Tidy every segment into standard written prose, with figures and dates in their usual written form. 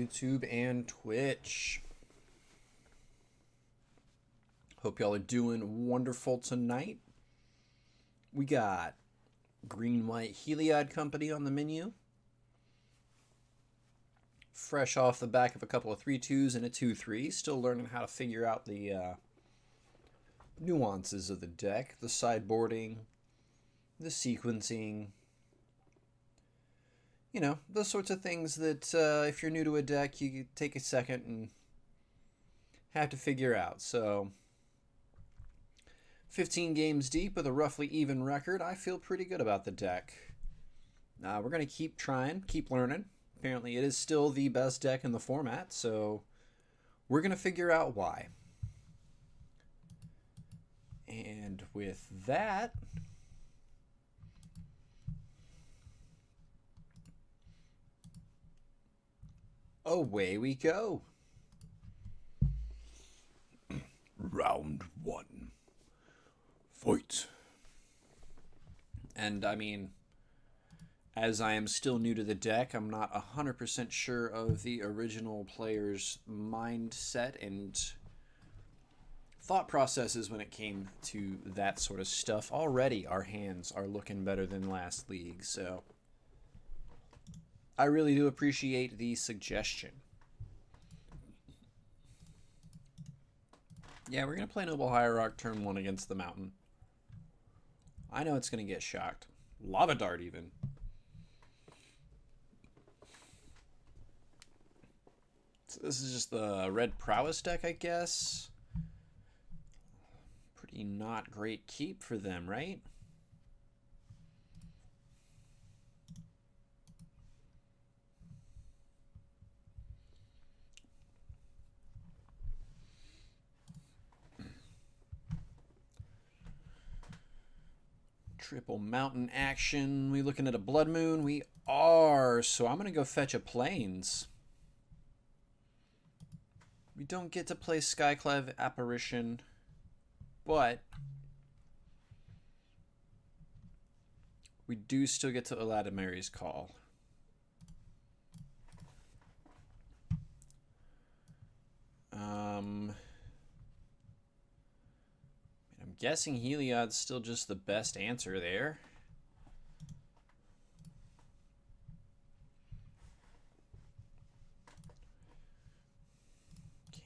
YouTube and Twitch. Hope y'all are doing wonderful tonight. We got green-white Heliod company on the menu. Fresh off the back of a couple of 3-2s and a 2-3. Still learning how to figure out the nuances of the deck, the sideboarding, the sequencing. You know, those sorts of things that if you're new to a deck, you take a second and have to figure out. So, 15 games deep with a roughly even record. I feel pretty good about the deck. We're going to keep trying, keep learning. Apparently, it is still the best deck in the format, so we're going to figure out why. And with that, away we go. Round one. Fight. And I mean, as I am still new to the deck, I'm not 100% sure of the original player's mindset and thought processes when it came to that sort of stuff. Already our hands are looking better than last league, so I really do appreciate the suggestion. Yeah, we're going to play Noble Hierarch turn 1 against the Mountain. I know it's going to get shocked. Lava Dart even. So this is just the red prowess deck, I guess. Pretty not great keep for them, right? Triple mountain action. We looking at a blood moon? We are. So I'm going to go fetch a plains. We don't get to play Skyclave Apparition, but we do still get to Aladamari's Call. I'm guessing Heliod's still just the best answer there.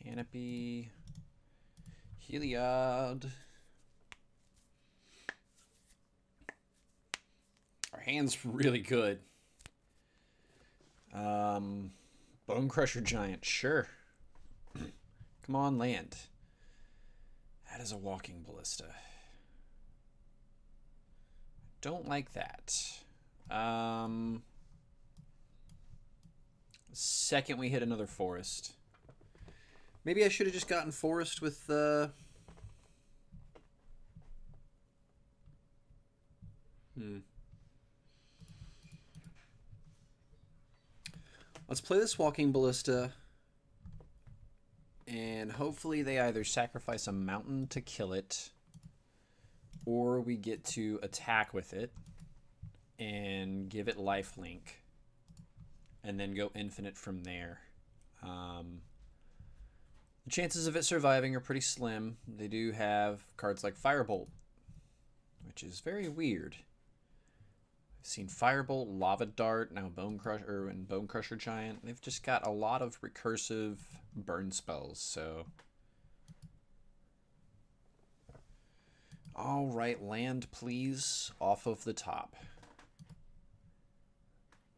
Canopy, Heliod. Our hand's really good. Bone Crusher Giant, sure. Come on, land. That is a walking ballista. Don't like that. Second we hit another forest. Maybe I should have just gotten forest with the... Let's play this walking ballista. And hopefully they either sacrifice a mountain to kill it, or we get to attack with it and give it lifelink, and then go infinite from there. The chances of it surviving are pretty slim. They do have cards like Firebolt, which is very weird. I've seen Firebolt, Lava Dart, now Bone Crusher and Bone Crusher Giant. They've just got a lot of recursive burn spells, so... Alright, land please, off of the top.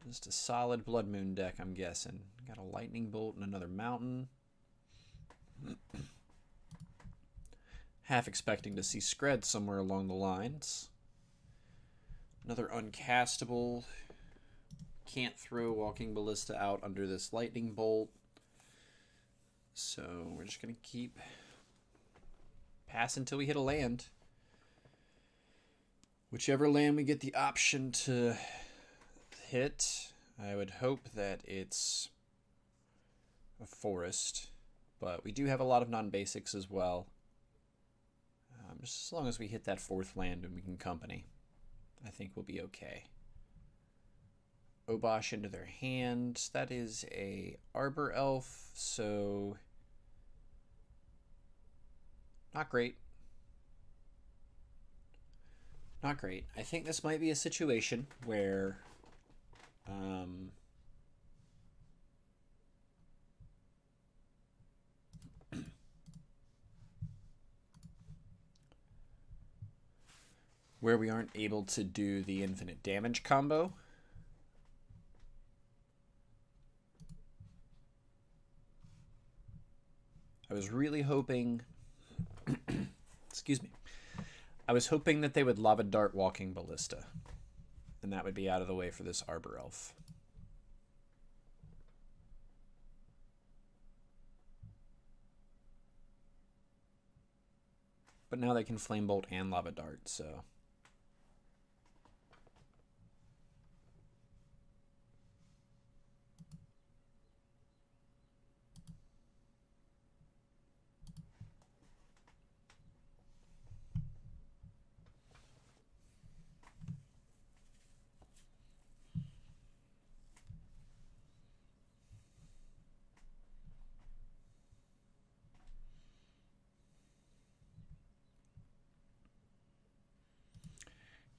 Just a solid Blood Moon deck, I'm guessing. Got a Lightning Bolt and another Mountain. Half expecting to see Scred somewhere along the lines. Another uncastable. Can't throw Walking Ballista out under this Lightning Bolt. So we're just going to keep passing until we hit a land. Whichever land we get the option to hit, I would hope that it's a forest. But we do have a lot of non-basics as well. Just as long as we hit that fourth land and we can company, I think we'll be okay. Obosh into their hand. That is a Arbor Elf, so not great. Not great. I think this might be a situation where where we aren't able to do the infinite damage combo. I was really hoping excuse me. I was hoping that they would Lava Dart Walking Ballista, and that would be out of the way for this Arbor Elf. But now they can Flame Bolt and Lava Dart, so...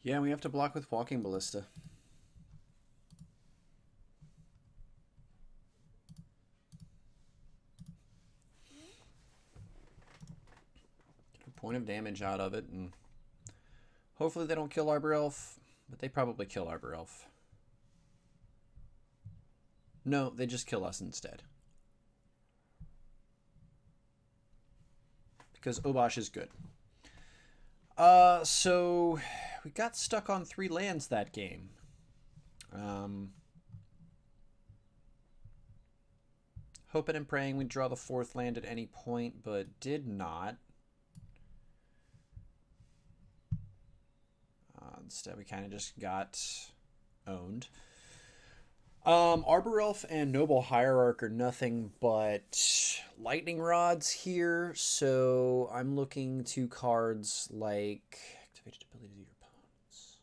yeah, we have to block with Walking Ballista. Get a point of damage out of it, and hopefully they don't kill Arbor Elf, but they probably kill Arbor Elf. No, they just kill us instead. Because Obosh is good. So we got stuck on 3 lands that game. Hoping and praying we'd draw the 4th land at any point, but did not. Instead, we kind of just got owned. Arbor Elf and Noble Hierarch are nothing but lightning rods here, so I'm looking to cards like activated ability of your opponents.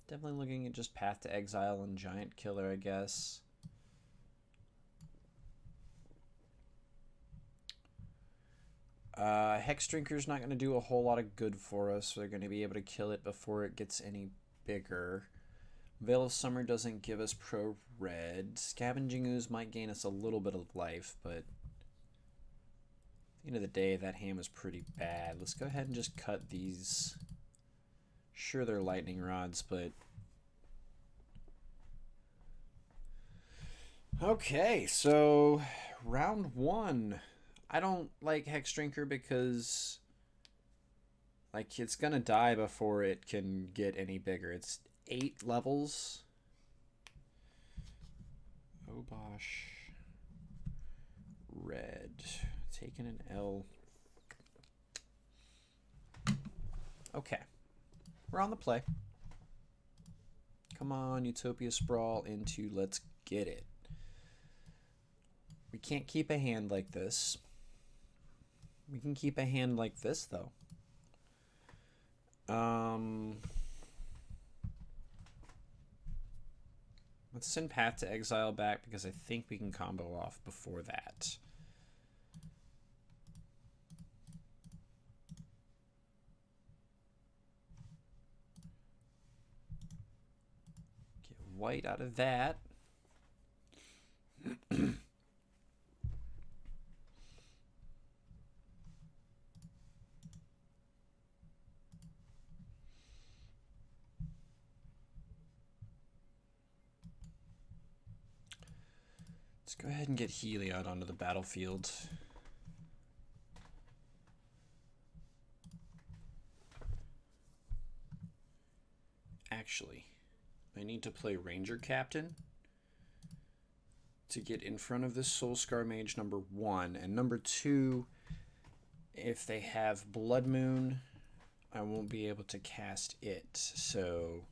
Definitely looking at just Path to Exile and Giant Killer, I guess. Hex Drinker's not going to do a whole lot of good for us, so they're going to be able to kill it before it gets any bigger. Veil of Summer doesn't give us pro red. Scavenging Ooze might gain us a little bit of life, but at the end of the day, that hand was pretty bad. Let's go ahead and just cut these. Sure, they're lightning rods, but... Okay, so round 1. I don't like Hex Drinker because, like, it's gonna die before it can get any bigger. It's 8 levels. Obosh. Red. Taking an L. Okay. We're on the play. Come on, Utopia Sprawl into let's get it. We can't keep a hand like this. We can keep a hand like this, though. Let's send Path to Exile back because I think we can combo off before that. Get white out of that. Let's go ahead and get Heliod onto the battlefield. Actually, I need to play Ranger Captain to get in front of this Soulscar Mage number 1. And number 2, if they have Blood Moon, I won't be able to cast it. So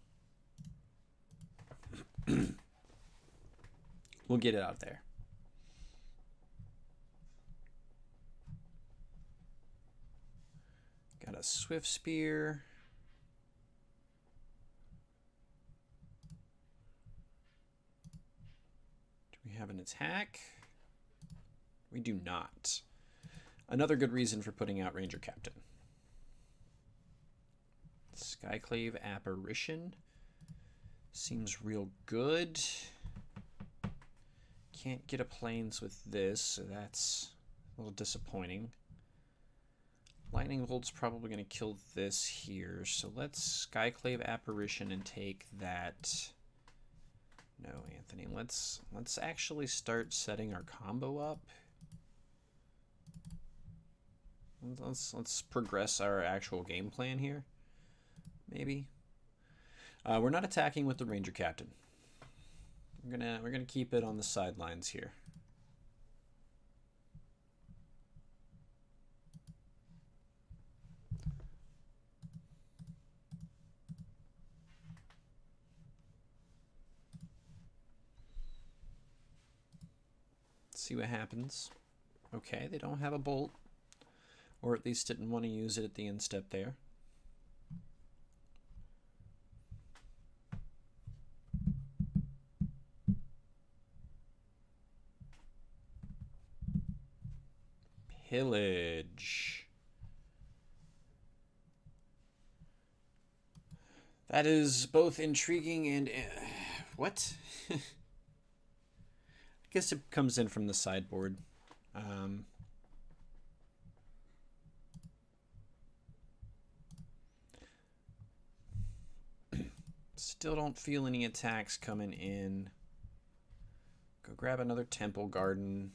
we'll get it out there. Got a Swift Spear. We have an attack. We do not. Another good reason for putting out Ranger Captain. Skyclave Apparition. Seems real good. Can't get a planes with this, so that's a little disappointing. Lightning Bolt's probably going to kill this here, so let's Skyclave Apparition and take that. No, Anthony, let's actually start setting our combo up. Let's progress our actual game plan here. Maybe. We're not attacking with the Ranger Captain. We're gonna keep it on the sidelines here. See what happens. Okay, they don't have a bolt, or at least didn't want to use it at the end step there. Pillage. That is both intriguing and what? I guess it comes in from the sideboard. Still don't feel any attacks coming in. Go grab another Temple Garden.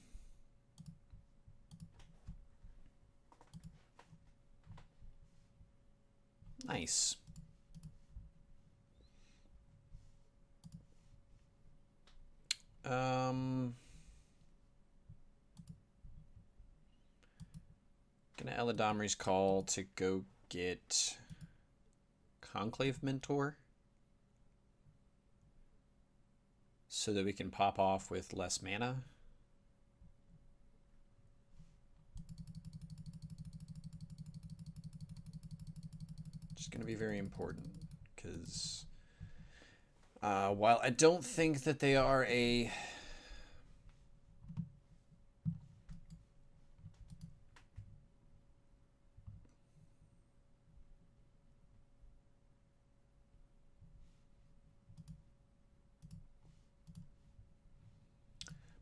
Nice. Gonna Eladamri's Call to go get Conclave Mentor so that we can pop off with less mana. It's going to be very important because while I don't think that they are a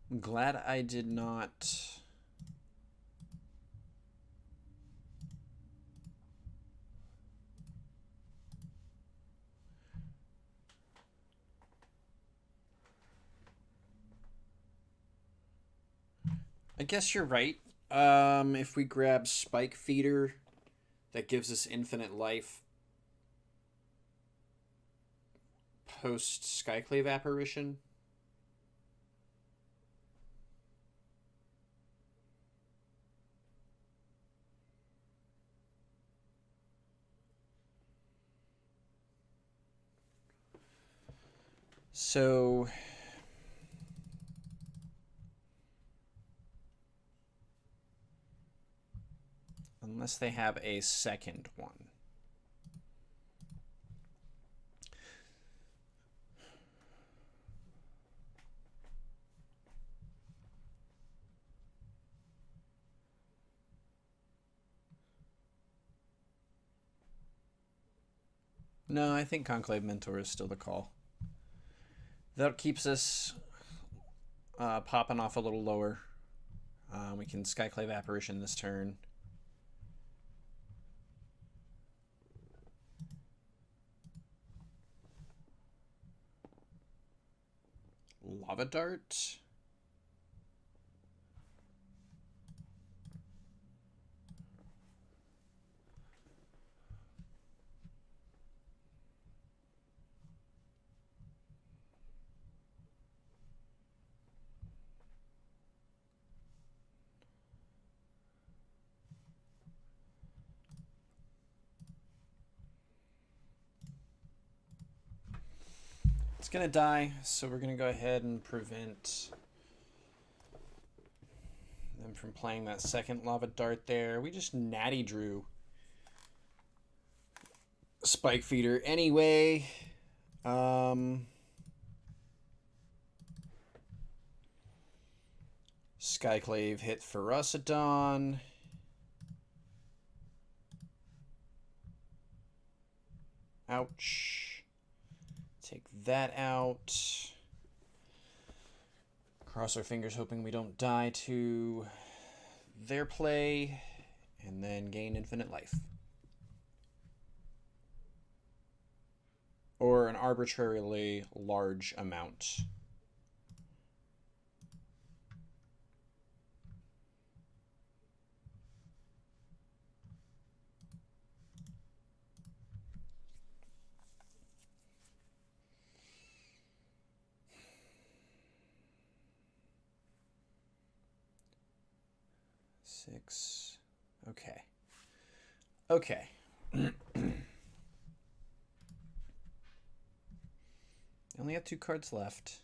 I'm glad I did not I guess you're right. If we grab Spike Feeder, that gives us infinite life post Skyclave Apparition. So unless they have a second one. No, I think Conclave Mentor is still the call. That keeps us popping off a little lower. We can Skyclave Apparition this turn. Lava Dart. It's gonna die, so we're gonna go ahead and prevent them from playing that second Lava Dart there. We just natty drew Spike Feeder anyway. Skyclave hit Ferocidon. Ouch. Take that out. Cross our fingers hoping we don't die to their play, and then gain infinite life. Or an arbitrarily large amount. Six. Okay. Okay. I only have 2 cards left.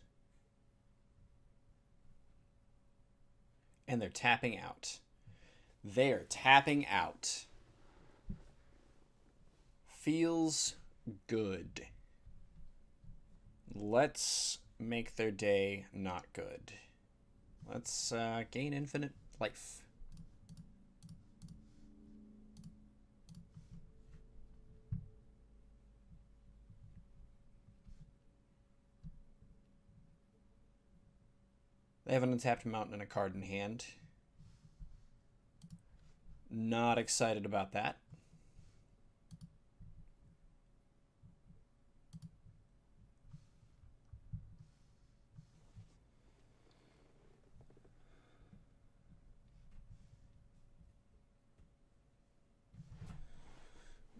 And they're tapping out. They are tapping out. Feels good. Let's make their day not good. Let's gain infinite life. They have an untapped mountain and a card in hand. Not excited about that.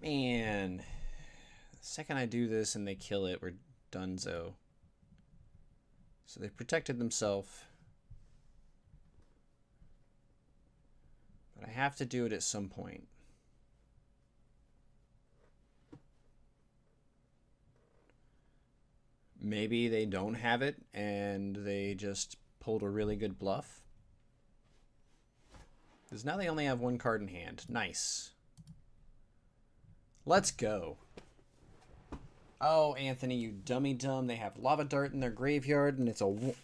Man, the second I do this and they kill it, we're donezo. So they protected themselves. But I have to do it at some point. Maybe they don't have it and they just pulled a really good bluff. Because now they only have 1 card in hand. Nice. Let's go. Oh, Anthony, you dummy dumb. They have Lava Dart in their graveyard, and it's a 1-1.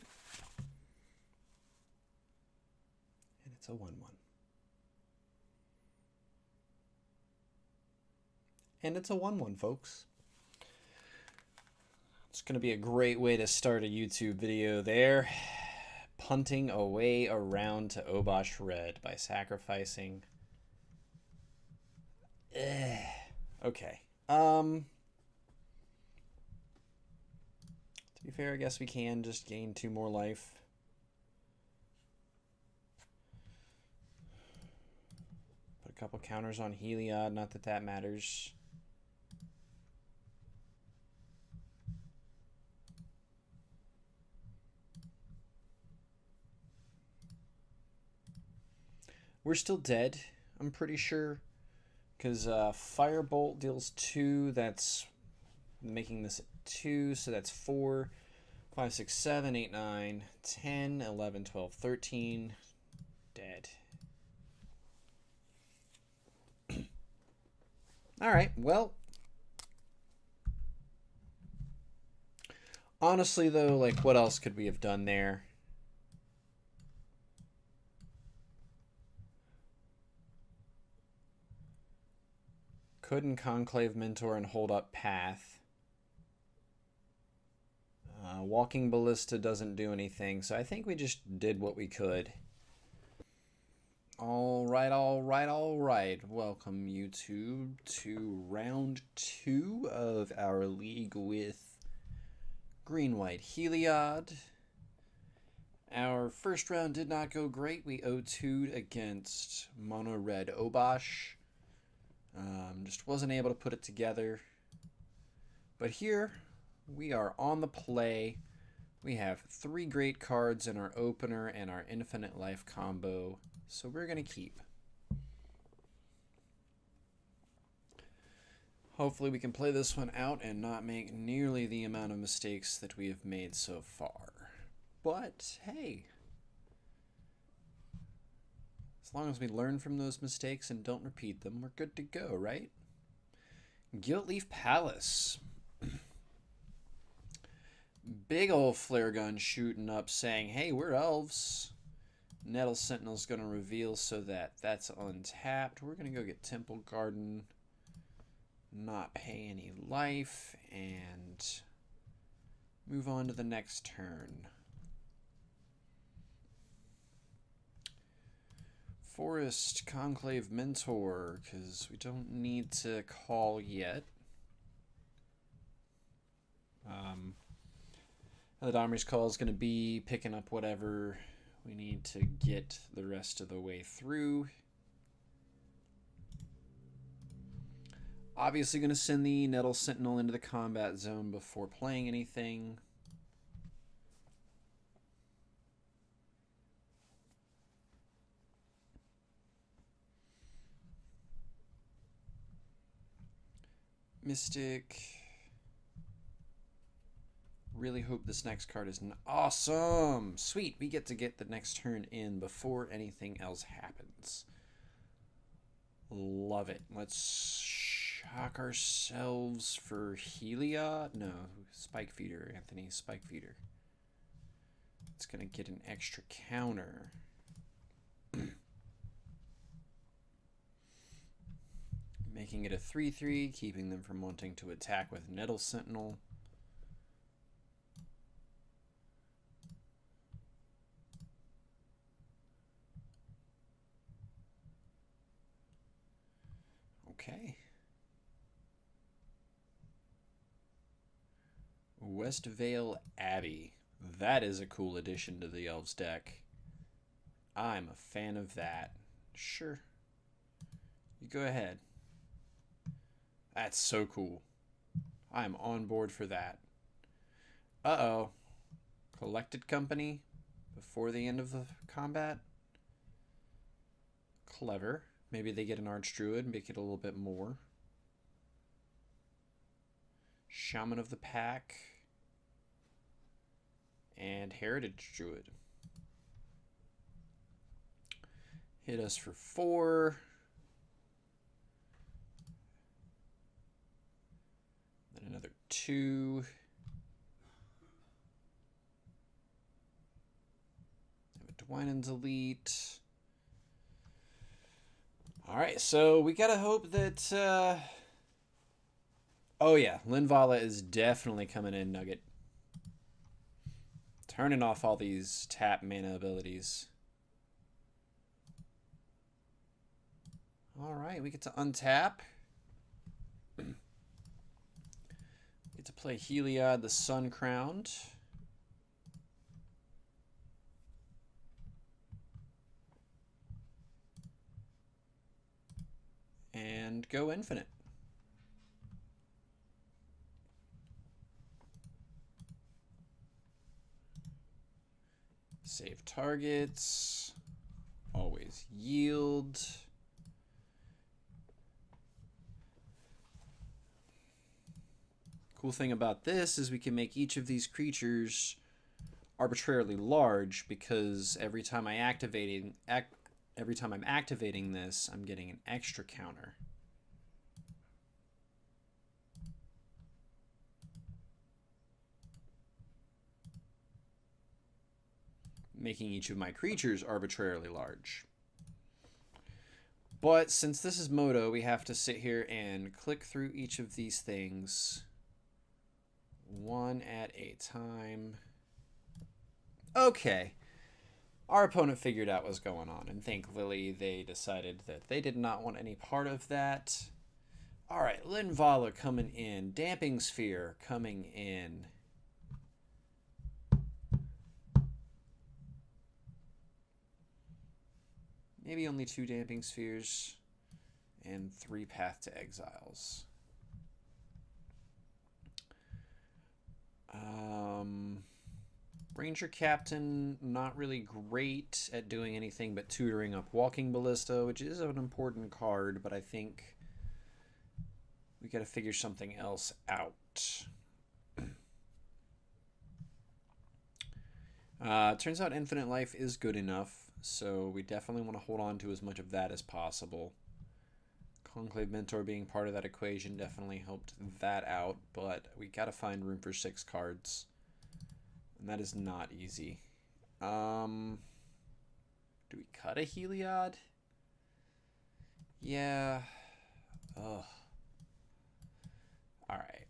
And it's a 1-1, folks. It's going to be a great way to start a YouTube video there. Punting away around to Obosh Red by sacrificing. Okay. To be fair, I guess we can just gain 2 more life. Put a couple counters on Heliod, not that that matters. We're still dead, I'm pretty sure. Because Firebolt deals 2, that's making this 2, so that's 4, 5, 6, 7, 8, 9, 10, 11, 12, 13. Dead. Alright, well. Honestly, though, like, what else could we have done there? Couldn't Conclave Mentor and hold up Path. Walking Ballista doesn't do anything, so I think we just did what we could. Alright, alright, alright. Welcome, YouTube, to round 2 of our league with Green-White Heliod. Our first round did not go great. We 0-2'd against Mono-Red Obosh. Just wasn't able to put it together. But here, we are on the play. We have 3 great cards in our opener and our infinite life combo. So we're going to keep. Hopefully we can play this one out and not make nearly the amount of mistakes that we have made so far. But, hey. As long as we learn from those mistakes and don't repeat them, we're good to go, right? Guiltleaf Palace. Big old flare gun shooting up saying, hey, we're elves. Nettle Sentinel's going to reveal so that that's untapped. We're going to go get Temple Garden, not pay any life, and move on to the next turn. Forest Conclave Mentor, because we don't need to call yet. The Domry's call is going to be picking up whatever we need to get the rest of the way through. Obviously going to send the Nettle Sentinel into the combat zone before playing anything. Mystic. Really hope this next card is awesome. Sweet, we get to get the next turn in before anything else happens. Love it. Let's shock ourselves for Heliod. No, Spike Feeder, Anthony, Spike Feeder. It's going to get an extra counter. Making it a 3/3, keeping them from wanting to attack with Nettle Sentinel. Okay. Westvale Abbey. That is a cool addition to the Elves deck. I'm a fan of that. Sure. You go ahead. That's so cool. I'm on board for that. Uh-oh. Collected Company before the end of the combat. Clever. Maybe they get an Archdruid and make it a little bit more. Shaman of the Pack. And Heritage Druid. Hit us for 4. Then another 2. Have a Dwynen's Elite. Alright, so we gotta hope that... Oh yeah, Linvala is definitely coming in, Nugget. Turning off all these tap mana abilities. Alright, we get to untap. Get to play Heliod the Sun Crowned. And go infinite. Save targets. Always yield. Cool thing about this is we can make each of these creatures arbitrarily large, because every time I'm activating this, I'm getting an extra counter. Making each of my creatures arbitrarily large. But since this is Moto, we have to sit here and click through each of these things one at a time. Okay. Our opponent figured out what's going on, and thankfully they decided that they did not want any part of that. Alright, Linvala coming in. Damping Sphere coming in. Maybe only 2 Damping Spheres and 3 Path to Exiles. Ranger Captain, not really great at doing anything but tutoring up Walking Ballista, which is an important card, but I think we got to figure something else out. Turns out Infinite Life is good enough, so we definitely want to hold on to as much of that as possible. Conclave Mentor being part of that equation definitely helped that out, but we got to find room for 6 cards, and that is not easy. Do we cut a Heliod? Yeah. Ugh. Alright.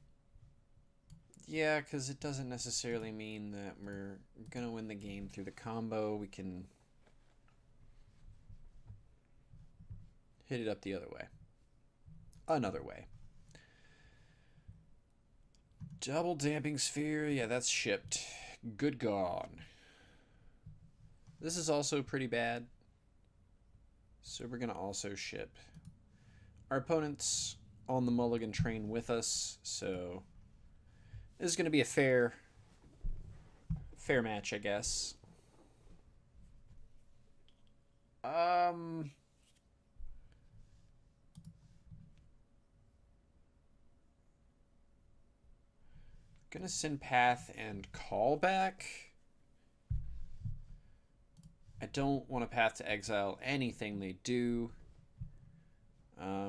Yeah, because it doesn't necessarily mean that we're going to win the game through the combo. We can hit it up the other way. Another way. Double damping sphere. Yeah, that's shipped. Good gone. This is also pretty bad. So we're going to also ship. Our opponent's on the mulligan train with us, so this is going to be a fair match, I guess. Gonna send path and call back. I don't want to path to exile anything they do.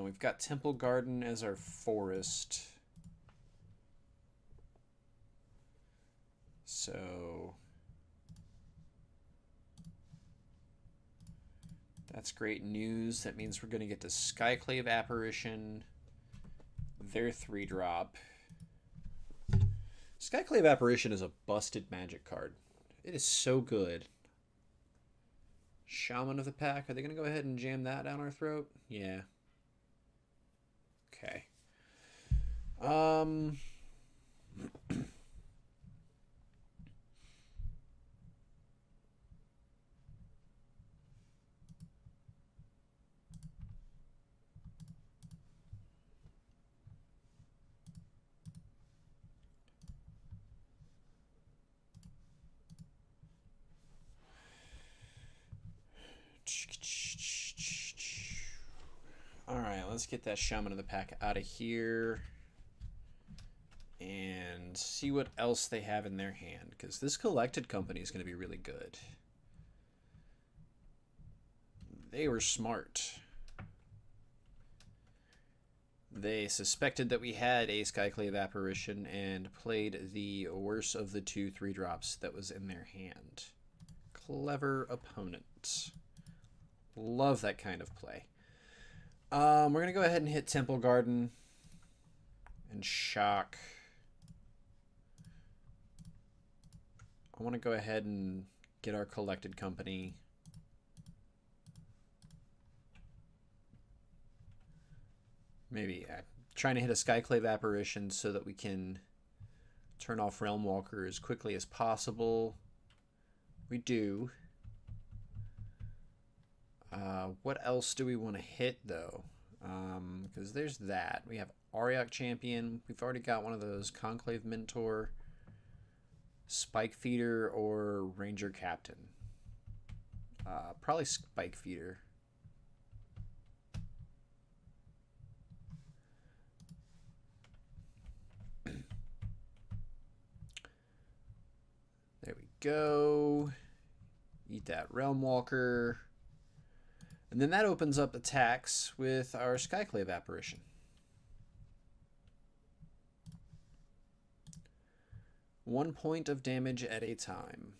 We've got Temple Garden as our forest. So that's great news. That means we're going to get to Skyclave Apparition, their 3-drop. Skyclave Apparition is a busted Magic card. It is so good. Shaman of the Pack. Are they going to go ahead and jam that down our throat? Yeah. Okay. Alright, let's get that Shaman of the Pack out of here and see what else they have in their hand, because this Collected Company is going to be really good. They were smart. They suspected that we had a Skyclave Apparition and played the worst of the 2 3-drops that was in their hand. Clever opponent. Love that kind of play. We're going to go ahead and hit Temple Garden and shock. I want to go ahead and get our Collected Company. Maybe trying to hit a Skyclave Apparition so that we can turn off Realm Walker as quickly as possible. We do. What else do we want to hit, though? Because there's that. We have Auriok Champion. We've already got one of those. Conclave Mentor, Spike Feeder, or Ranger Captain. Probably Spike Feeder. There we go. Eat that Realm Walker. And then that opens up attacks with our Skyclave Apparition. One point of damage at a time.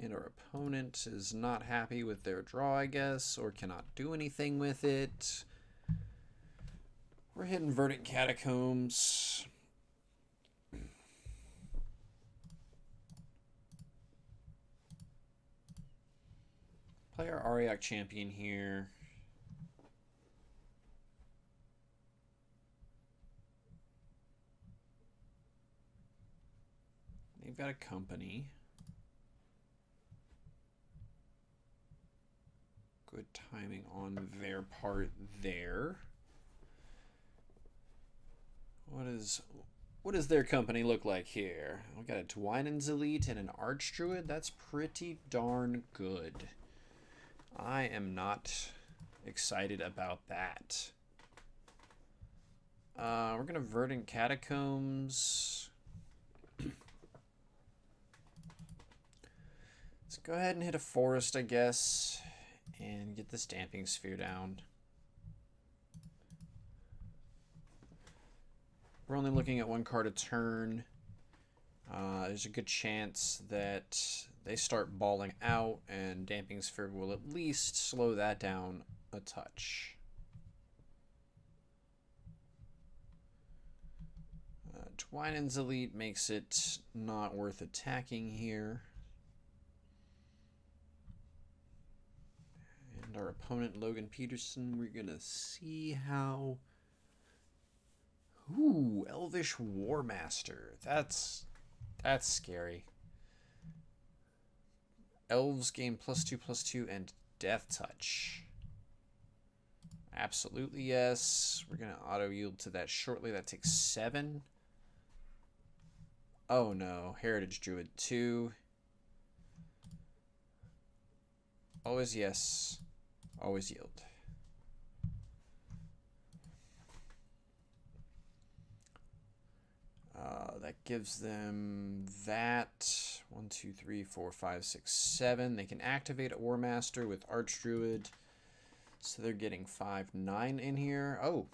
And our opponent is not happy with their draw, I guess, or cannot do anything with it. We're hitting Verdant Catacombs. Play our Auriok Champion here. They've got a company. Good timing on their part there. What does their company look like here? We got a Twinen's Elite and an Archdruid. That's pretty darn good. I am not excited about that. We're gonna Verdant Catacombs. Let's go ahead and hit a forest, I guess, and get this Damping Sphere down. We're only looking at 1 card a turn. There's a good chance that they start balling out, and Damping Sphere will at least slow that down a touch. Twinen's Elite makes it not worth attacking here. And our opponent, Logan Peterson, we're going to see how... Ooh, Elvish Warmaster. That's scary. Elves gain +2/+2 and Death Touch. Absolutely yes. We're going to auto-yield to that shortly. That takes 7. Oh no, Heritage Druid 2. Always yes. Always yield. That gives them that 1, 2, 3, 4, 5, 6, 7. They can activate Warmaster with Archdruid, so they're getting 5, 9 in here. Oh,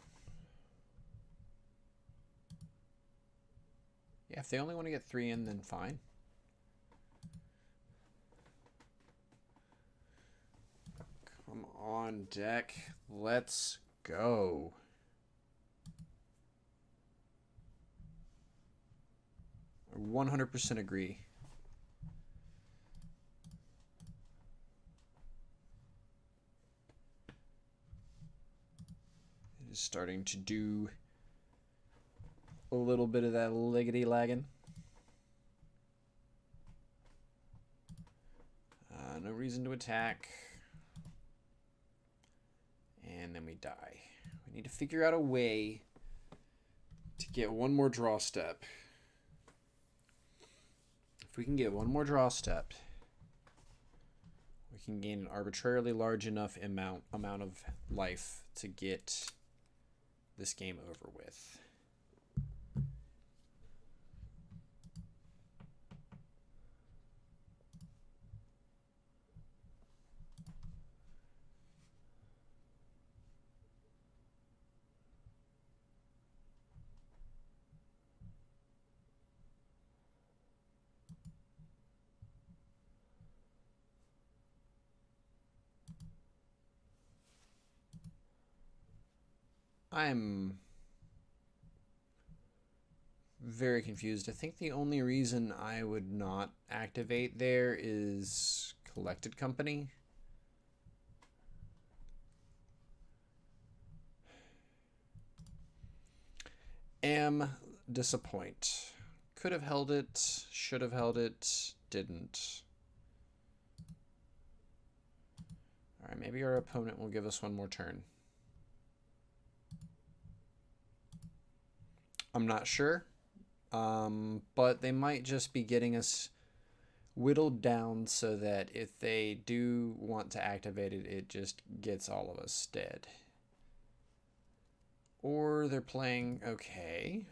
yeah. If they only want to get 3 in, then fine. Come on, deck. Let's go. I 100% agree. It is starting to do a little bit of that liggity lagging. No reason to attack. And then we die. We need to figure out a way to get one more draw step. If we can get one more draw step, we can gain an arbitrarily large enough amount of life to get this game over with. I'm very confused. I think the only reason I would not activate there is Collected Company. Am disappoint. Could have held it, should have held it, didn't. All right, maybe our opponent will give us one more turn. I'm not sure, but they might just be getting us whittled down so that if they do want to activate it, it just gets all of us dead. Or they're playing okay.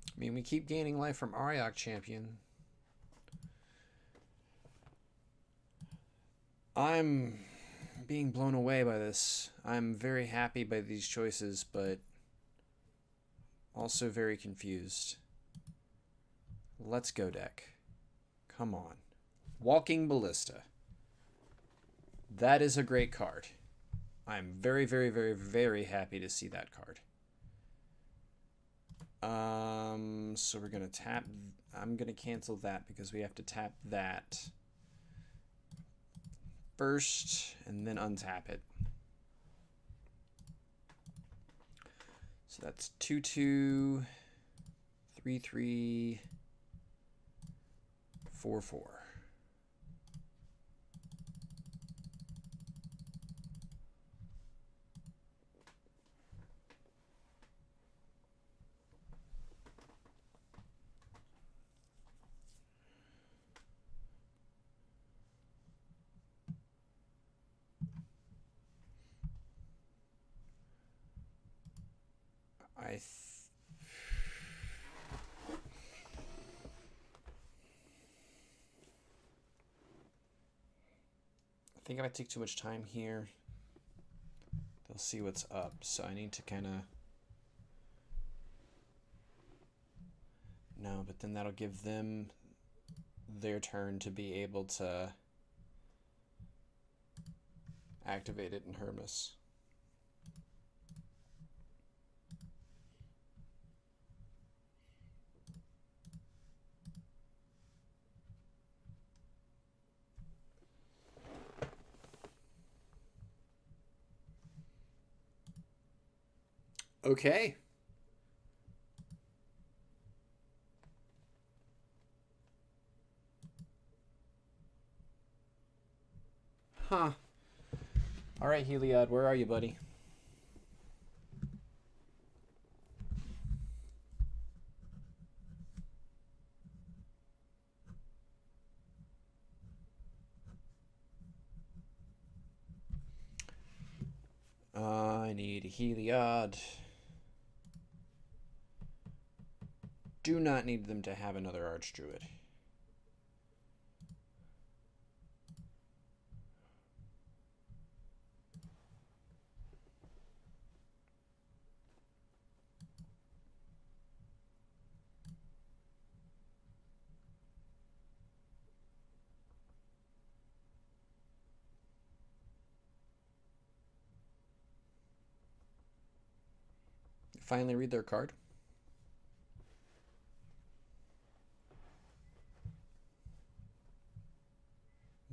I mean, we keep gaining life from Ariok Champion. I'm being blown away by this. I'm very happy by these choices, but also very confused. Let's go, deck. Come on. Walking Ballista. That is a great card. I'm very, very, very, very happy to see that card. So we're going to tap... I'm going to cancel that because we have to tap that first and then untap it. So that's 2/2, 3/3, 4/4. think if I take too much time here, they'll see what's up. So I need to kind of... No, but then that'll give them their turn to be able to activate it in Hermes. Okay. Huh. All right, Heliod, where are you, buddy? I need a Heliod. Do not need them to have another Archdruid. Finally read their card.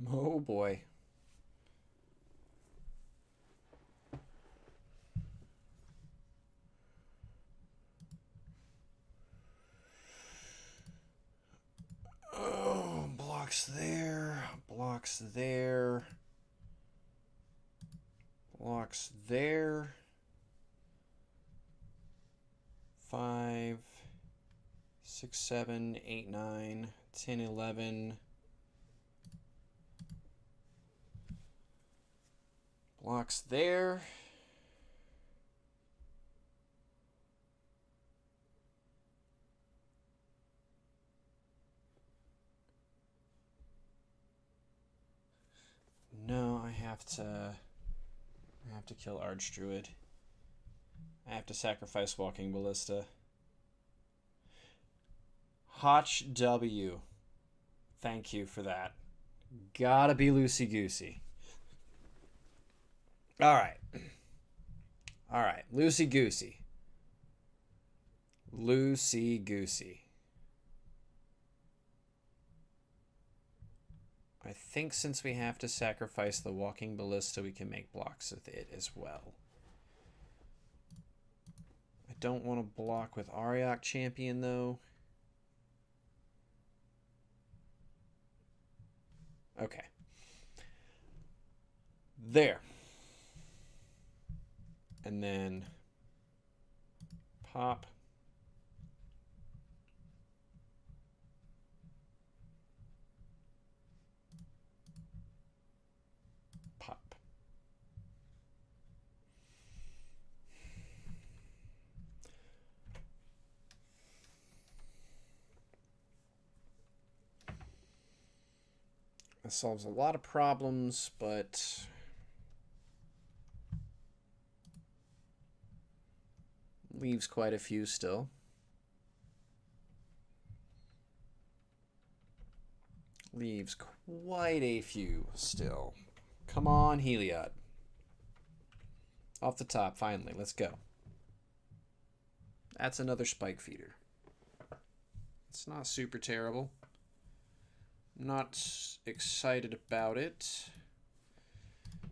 Oh boy. Oh, blocks there, blocks there, blocks there. 5, 6, 7, 8, 9, 10, 11. Blocks there. No, I have to kill Archdruid. I have to sacrifice Walking Ballista. Hotch W. Thank you for that. Gotta be loosey-goosey. Alright. Alright. Loosey-goosey. Loosey-goosey. I think since we have to sacrifice the Walking Ballista, we can make blocks with it as well. I don't want to block with Ariok Champion, though. Okay. There. And then pop. Pop. That solves a lot of problems, but leaves quite a few still. Leaves quite a few still. Come on, Heliod. Off the top, finally. Let's go. That's another spike feeder. It's not super terrible. I'm not excited about it.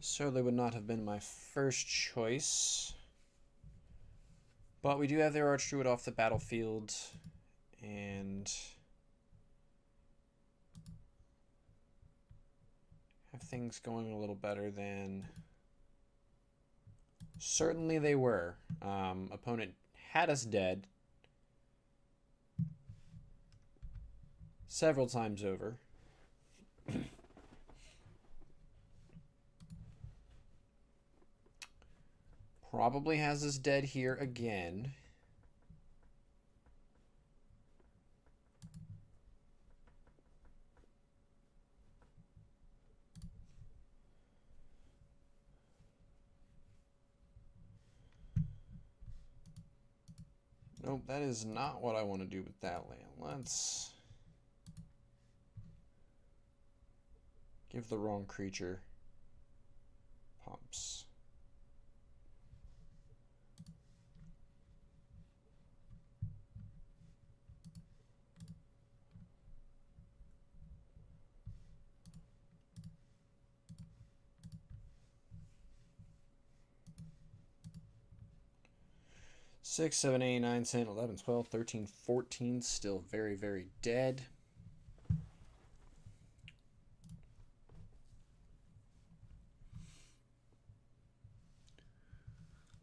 Certainly would not have been my first choice. But we do have their Archdruid off the battlefield. And have things going a little better than certainly they were. Opponent had us dead several times over. Probably has us dead here again. Nope, that is not what I want to do with that land. Let's give the wrong creature pumps. Six, 7, 8, 9, 10, 11, 12, 13, 14. Still very, very dead.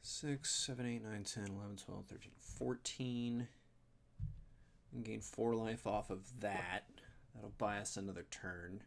Six, 7, 8, 9, 10, 11, 12, 13, 14. We can gain 4 life off of that. That'll buy us another turn.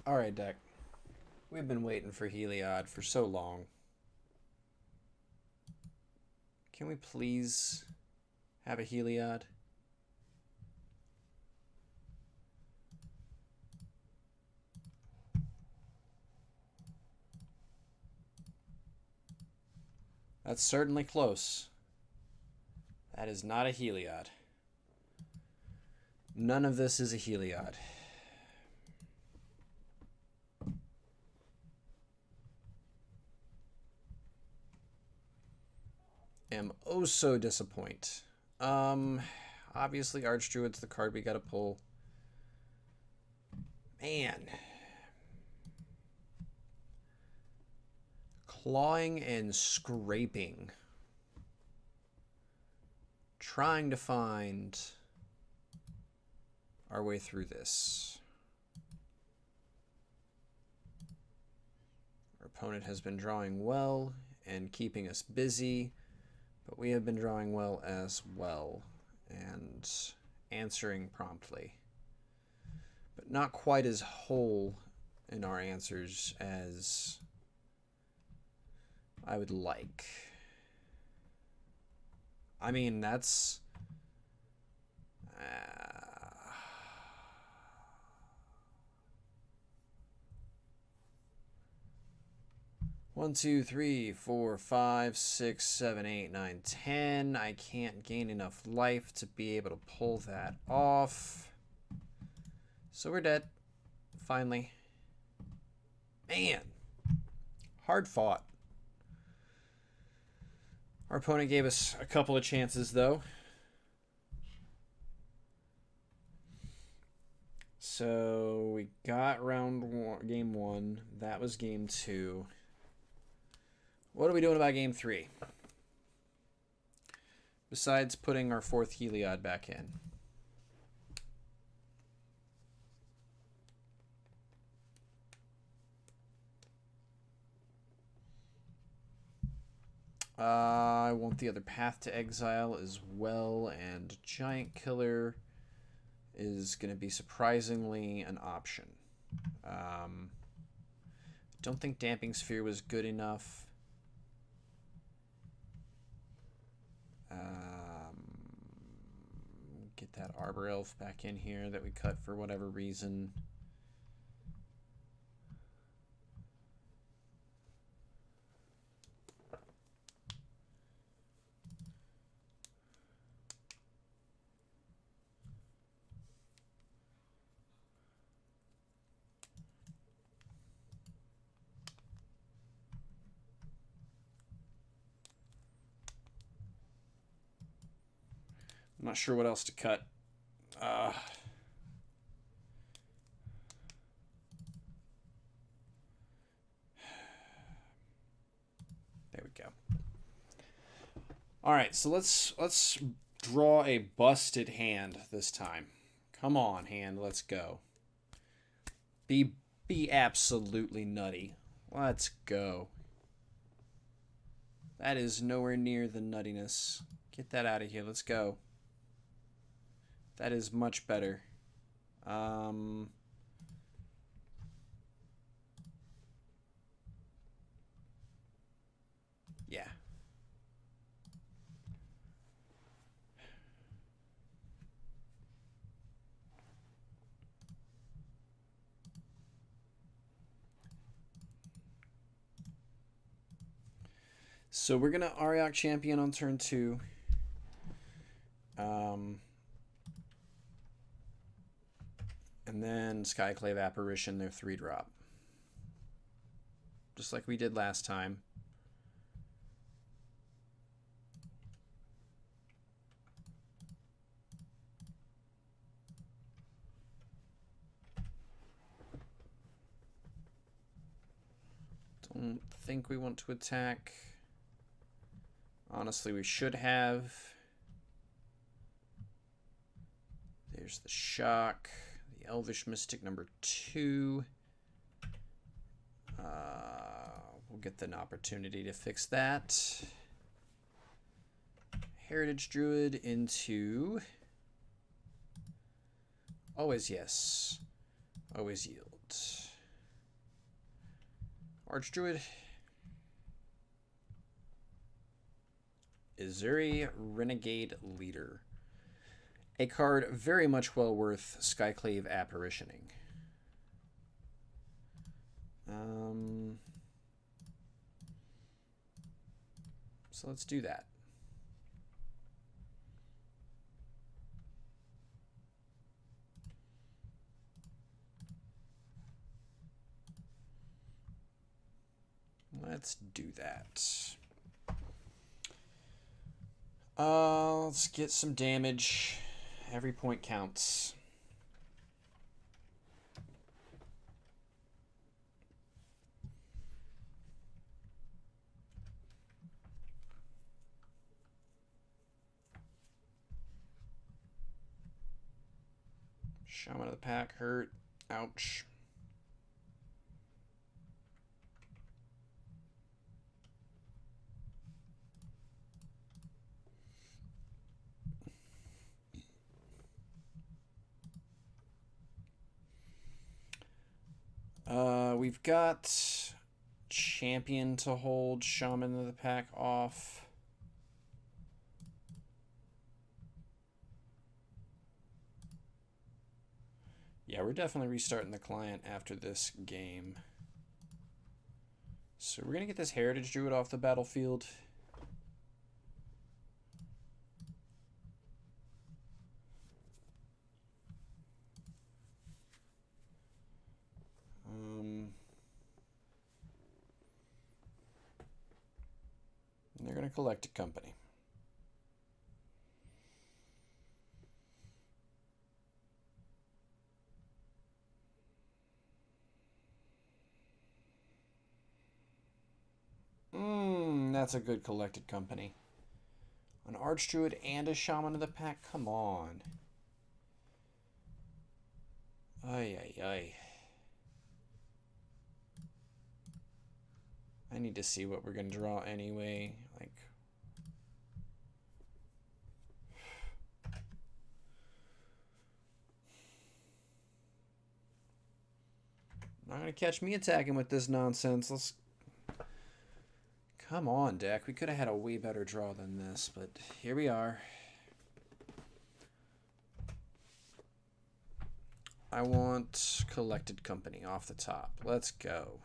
Alright, deck. We've been waiting for Heliod for so long. Can we please have a Heliod? That's certainly close. That is not a Heliod. None of this is a Heliod. Am oh so disappointed. Obviously Archdruid's the card we gotta pull. Man. Clawing and scraping. Trying to find our way through this. Our opponent has been drawing well and keeping us busy, but we have been drawing well as well and answering promptly. But not quite as whole in our answers as I would like. I mean, that's... 1, 2, 3, 4, 5, 6, 7, 8, 9, 10. I can't gain enough life to be able to pull that off. So we're dead. Finally. Man. Hard fought. Our opponent gave us a couple of chances, though. So we got game 1. That was game 2. What are we doing about game 3? Besides putting our 4th Heliod back in. I want the other path to exile as well, and Giant Killer is going to be surprisingly an option. Don't think Damping Sphere was good enough. Get that Arbor Elf back in here that we cut for whatever reason. I'm not sure what else to cut. There we go. All right, so let's draw a busted hand this time. Come on, hand, let's go. Be absolutely nutty. Let's go. That is nowhere near the nuttiness. Get that out of here. Let's go. That is much better. Yeah. So we're going to Ariok Champion on turn 2. And then Skyclave Apparition, their 3-drop. Just like we did last time. Don't think we want to attack. Honestly, we should have. There's the shock. The Elvish Mystic number 2. We'll get an opportunity to fix that. Heritage Druid into... Always yes. Always yield. Archdruid. Izuri Renegade Leader. A card very much well worth Skyclave Apparitioning. So let's do that. Let's do that. Let's get some damage. Every point counts. Shaman of the Pack hurt. Ouch. We've got Champion to hold Shaman of the Pack off. Yeah, we're definitely restarting the client after this game. So we're going to get this Heritage Druid off the battlefield. And they're going to collect a company. That's a good collected company. An Archdruid and a Shaman of the Pack? Come on. Ay, ay, ay. I need to see what we're going to draw anyway. Like, not going to catch me attacking with this nonsense. Let's... Come on, deck. We could have had a way better draw than this, but here we are. I want collected company off the top. Let's go.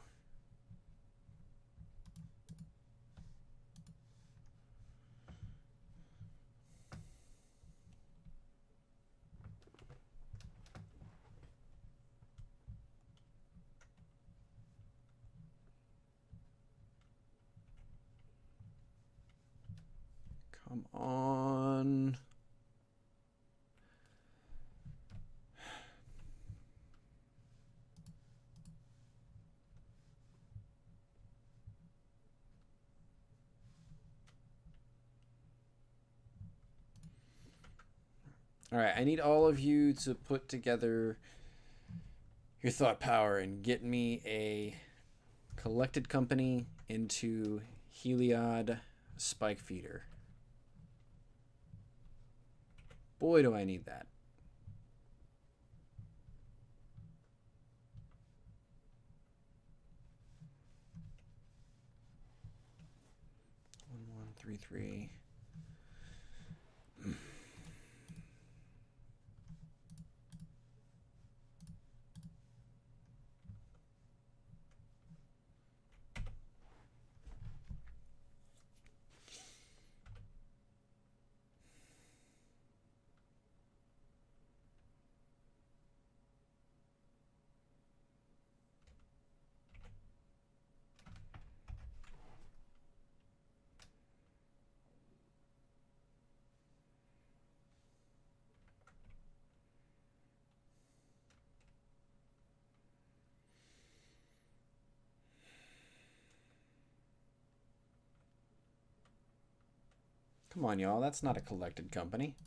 Come on. All right, I need all of you to put together your thought power and get me a collected company into Heliod Spike Feeder. Boy, do I need that. One, 3, 3. Come on, y'all. That's not a collected company.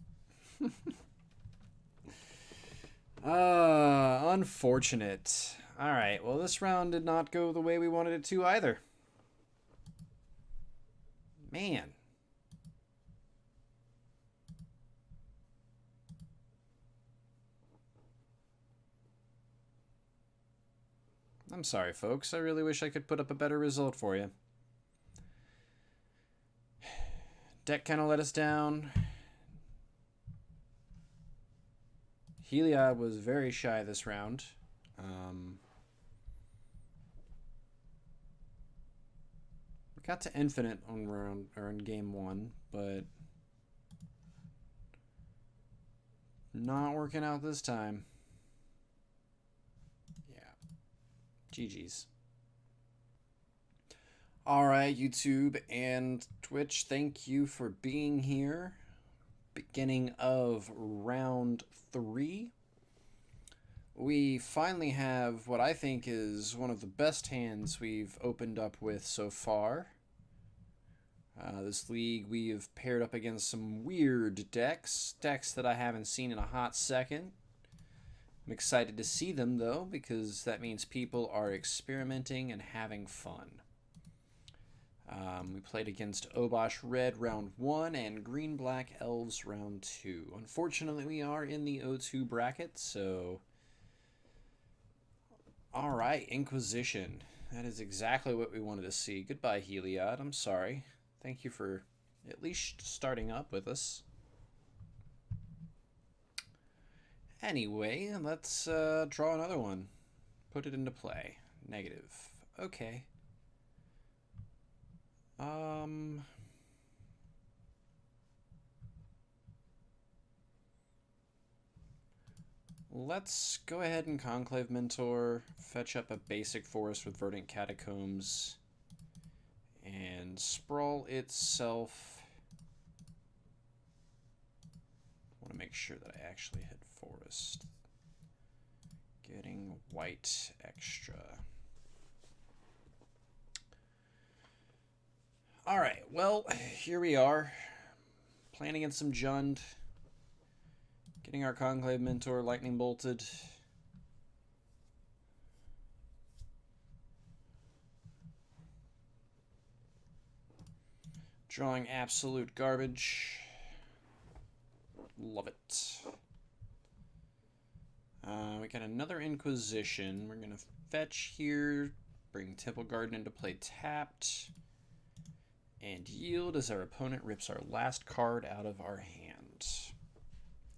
Unfortunate. Alright, well, this round did not go the way we wanted it to either. Man. I'm sorry, folks. I really wish I could put up a better result for you. Deck kind of let us down. Heliod was very shy this round. We got to infinite on round or in game 1, but not working out this time. Yeah. GG's. Alright, YouTube and Twitch, thank you for being here. Beginning of round 3. We finally have what I think is one of the best hands we've opened up with so far. This league we have paired up against some weird decks that I haven't seen in a hot second. I'm excited to see them though, because that means people are experimenting and having fun. We played against Obosh Red round 1 and Green Black Elves round 2. Unfortunately, we are in the O2 bracket, so... Alright, Inquisition. That is exactly what we wanted to see. Goodbye, Heliod. I'm sorry. Thank you for at least starting up with us. Anyway, let's draw another one. Put it into play. Negative. Okay. Let's go ahead and Conclave Mentor, fetch up a basic forest with Verdant Catacombs, and Sprawl itself. I want to make sure that I actually hit forest. Getting white extra. Alright, well, here we are. Playing against some Jund. Getting our Conclave Mentor lightning bolted. Drawing absolute garbage. Love it. We got another Inquisition. We're going to fetch here. Bring Temple Garden into play tapped. And yield as our opponent rips our last card out of our hand.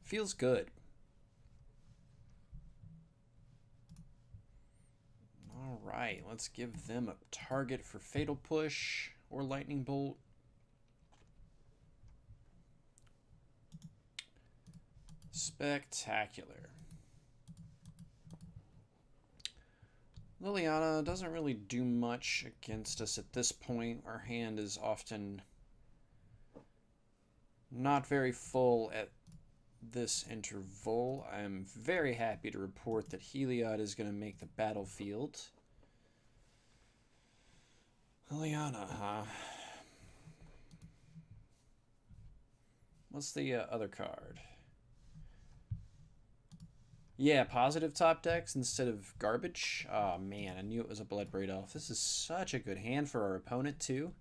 Feels good. Alright, let's give them a target for Fatal Push or Lightning Bolt. Spectacular. Liliana doesn't really do much against us at this point. Our hand is often not very full at this interval. I'm very happy to report that Heliod is going to make the battlefield. Liliana, huh? What's the other card? Yeah, positive top decks instead of garbage. Oh man, I knew it was a Bloodbraid Elf. This is such a good hand for our opponent too.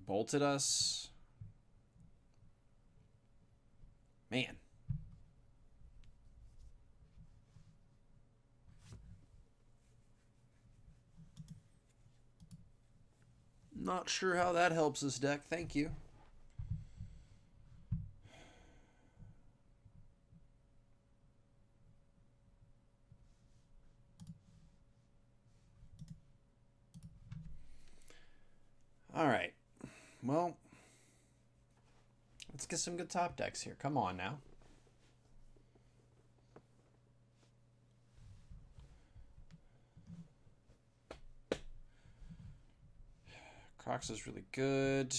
bolted us. Man. Not sure how that helps this deck. Thank you. All right. Well, let's get some good top decks here. Come on now. Crocs is really good.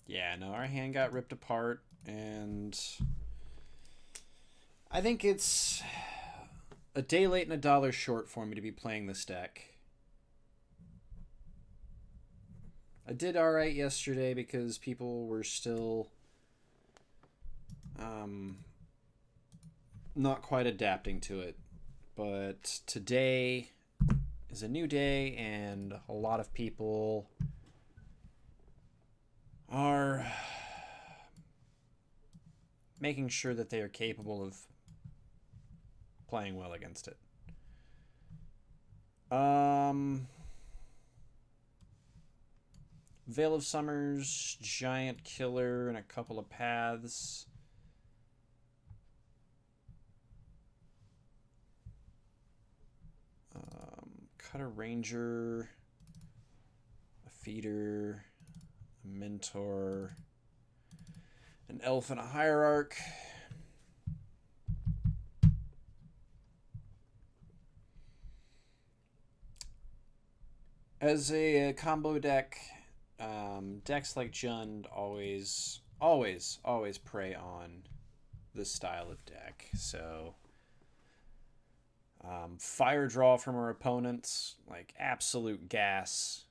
Yeah, no, our hand got ripped apart, and I think it's a day late and a dollar short for me to be playing this deck. I did alright yesterday because people were still not quite adapting to it. But today is a new day, and a lot of people are making sure that they are capable of playing well against it. Veil of Summers, Giant Killer, and a couple of paths. Cutter Ranger, a Feeder, a Mentor, an Elf, and a Hierarch. As a combo deck, decks like Jund always prey on this style of deck. So fire draw from our opponents, like absolute gas.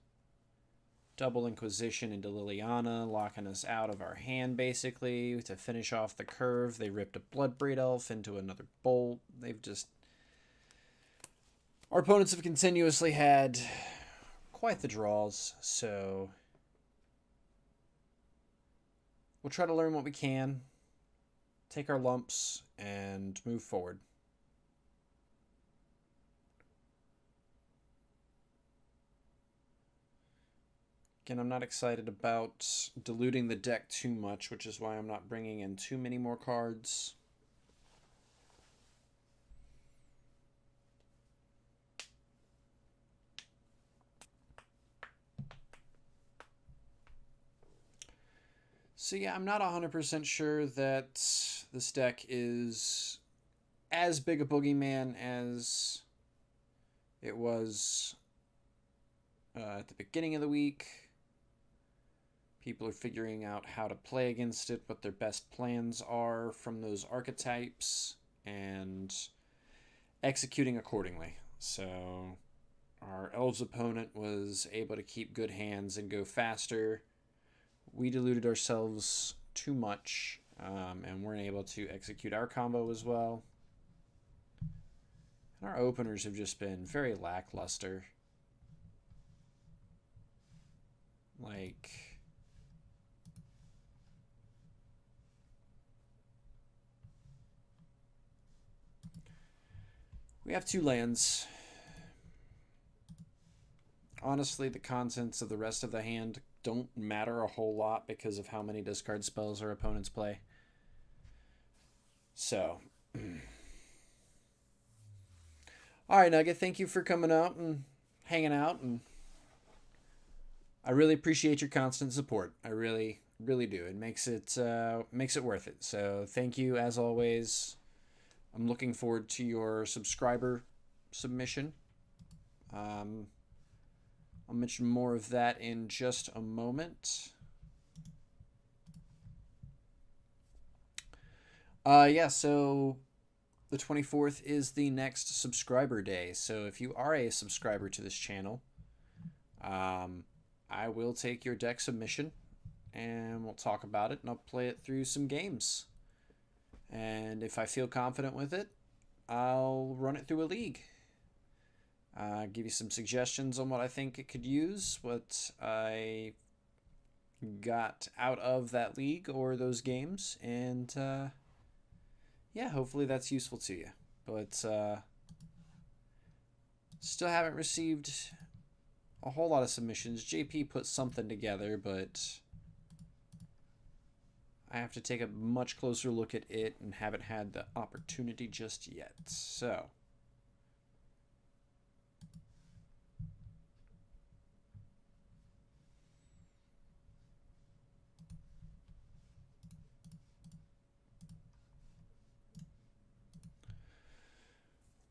Double Inquisition into Liliana, locking us out of our hand basically to finish off the curve. They ripped a Bloodbraid Elf into another Bolt. They've just... Our opponents have continuously had quite the draws, so we'll try to learn what we can, take our lumps, and move forward. Again, I'm not excited about diluting the deck too much, which is why I'm not bringing in too many more cards. So yeah, I'm not 100% sure that this deck is as big a boogeyman as it was at the beginning of the week. People are figuring out how to play against it, what their best plans are from those archetypes, and executing accordingly. So our Elves opponent was able to keep good hands and go faster. We diluted ourselves too much and weren't able to execute our combo as well. And our openers have just been very lackluster. Like... we have 2 lands. Honestly, the contents of the rest of the hand don't matter a whole lot because of how many discard spells our opponents play. So, alright, Nugget, thank you for coming out and hanging out, and I really appreciate your constant support. I really, really do. It makes it worth it. So, thank you as always. I'm looking forward to your subscriber submission. I'll mention more of that in just a moment. Yeah, so the 24th is the next subscriber day. So if you are a subscriber to this channel, I will take your deck submission and we'll talk about it, and I'll play it through some games. And if I feel confident with it, I'll run it through a league. Give you some suggestions on what I think it could use, what I got out of that league or those games, and yeah, hopefully that's useful to you. But still haven't received a whole lot of submissions. JP put something together, but I have to take a much closer look at it and haven't had the opportunity just yet. So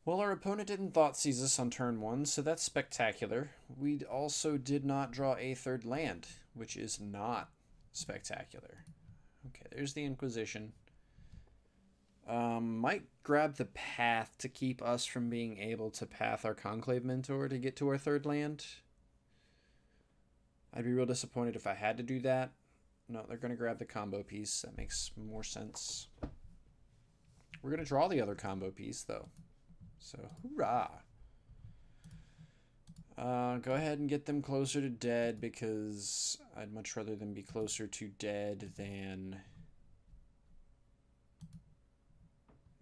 well, our opponent didn't Thoughtseize us on turn 1, so that's spectacular. We also did not draw a third land, which is not spectacular. Okay, there's the Inquisition. Might grab the Path to keep us from being able to path our Conclave Mentor to get to our third land. I'd be real disappointed if I had to do that. No, they're going to grab the combo piece. That makes more sense. We're going to draw the other combo piece, though. So, hoorah! Go ahead and get them closer to dead, because I'd much rather them be closer to dead than...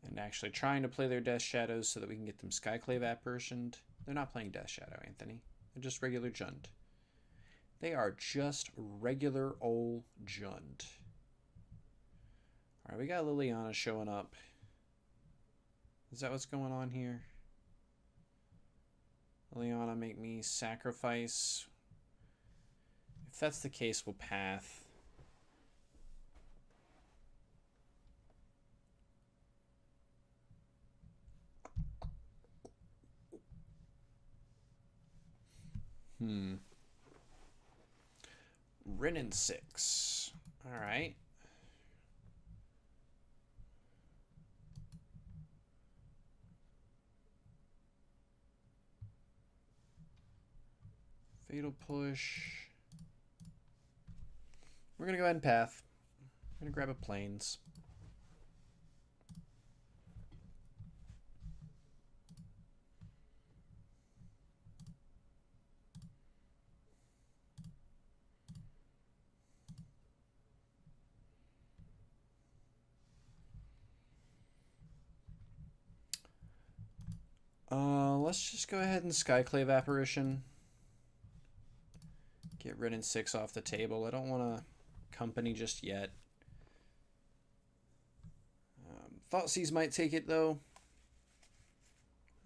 and actually trying to play their Death Shadows so that we can get them Skyclave Apparitioned. They're not playing Death Shadow, Anthony. They're just regular Jund. They are just regular old Jund. Alright, we got Liliana showing up. Is that what's going on here? Liliana, make me sacrifice. If that's the case, we'll path. Renin 6. Alright. Fatal Push. We're going to go ahead and path. I'm going to grab a Plains. Let's just go ahead and Skyclave Apparition. Get Renin 6 off the table. I don't want to company just yet. Thoughtseize might take it, though.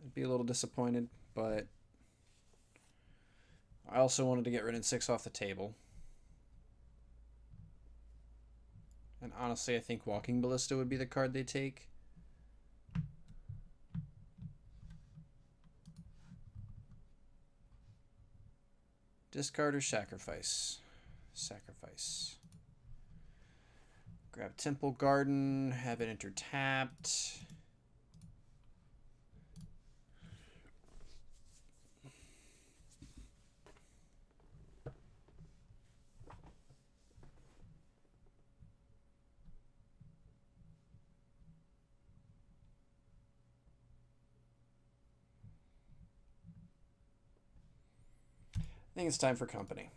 I'd be a little disappointed, but I also wanted to get Renin 6 off the table. And honestly, I think Walking Ballista would be the card they take. Discard or sacrifice? Sacrifice. Grab Temple Garden, have it enter tapped. I think it's time for company.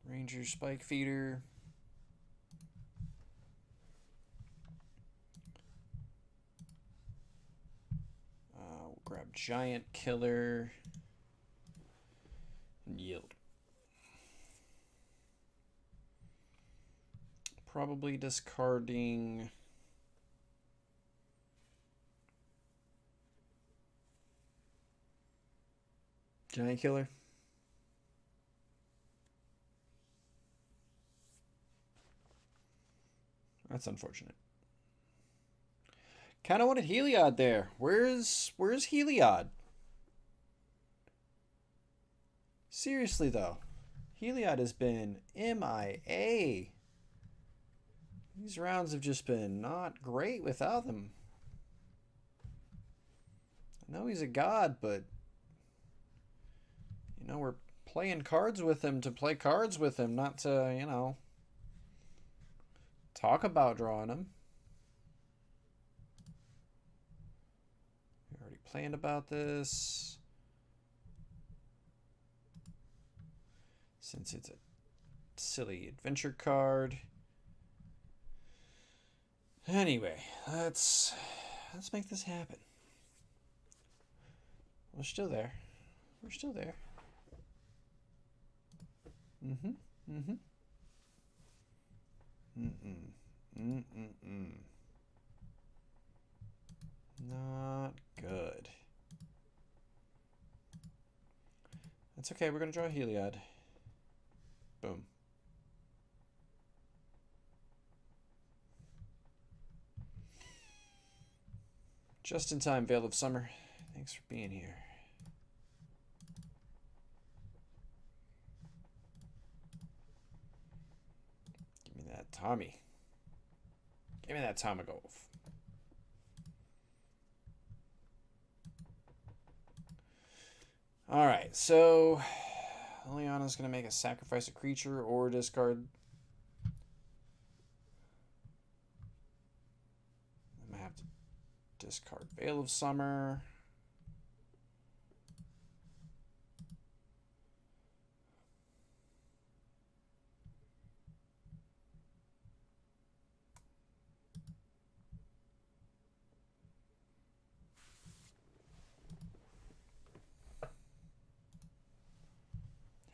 Ranger Spike Feeder. We'll grab Giant Killer. Yield. Probably discarding Giant Killer. That's unfortunate. Kind of wanted Heliod there. Where's Heliod? Seriously, though. Heliod has been MIA. These rounds have just been not great without them. I know he's a god, but you know, we're playing cards with him to play cards with him, not to, you know, talk about drawing him. We already planned about this. Since it's a silly adventure card. Anyway, let's make this happen. We're still there. We're still there. Not good. That's okay, we're gonna draw a Heliod. Boom. Just in time, Veil of Summer. Thanks for being here. Give me that Tommy. Give me that Tamagolf. Alright, so Liliana's going to make a sacrifice a creature or discard. I'm going to have to discard Veil of Summer.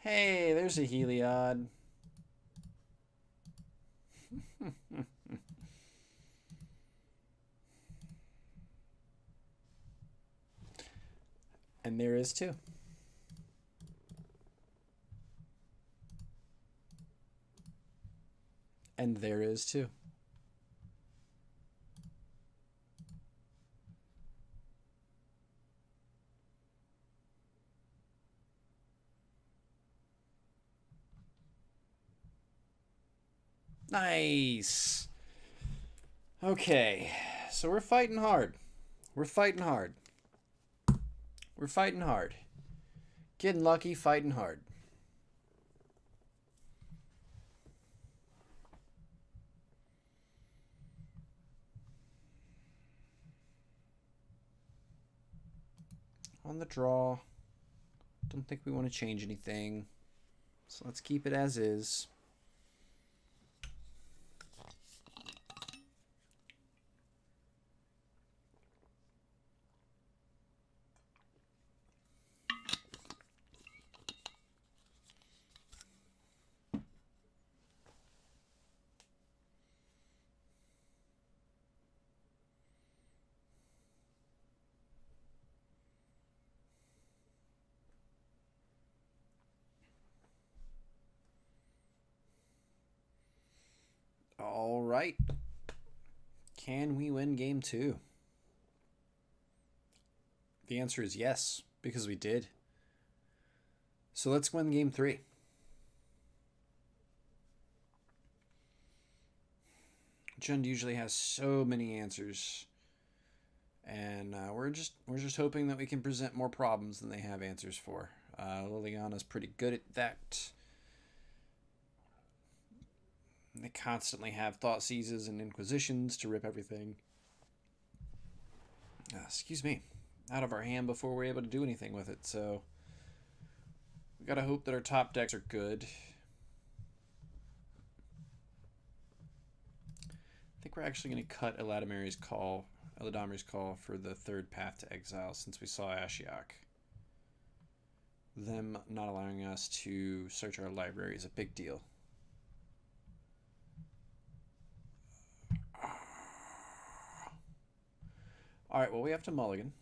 Hey, there's a Heliod. And there is too. And there is too. Nice. Okay, so we're fighting hard. We're fighting hard. We're fighting hard. Getting lucky, fighting hard. On the draw. Don't think we want to change anything. So let's keep it as is. All right. Can we win game 2? The answer is yes, because we did. So let's win game 3. Jund usually has so many answers, and we're just hoping that we can present more problems than they have answers for. Liliana's pretty good at that. They constantly have thought seizes and inquisitions to rip everything. Excuse me, out of our hand before we're able to do anything with it. So we gotta hope that our top decks are good. I think we're actually going to cut Eladamiri's call for the third path to exile, since we saw Ashiok. Them not allowing us to search our library is a big deal. Alright, well, we have to mulligan.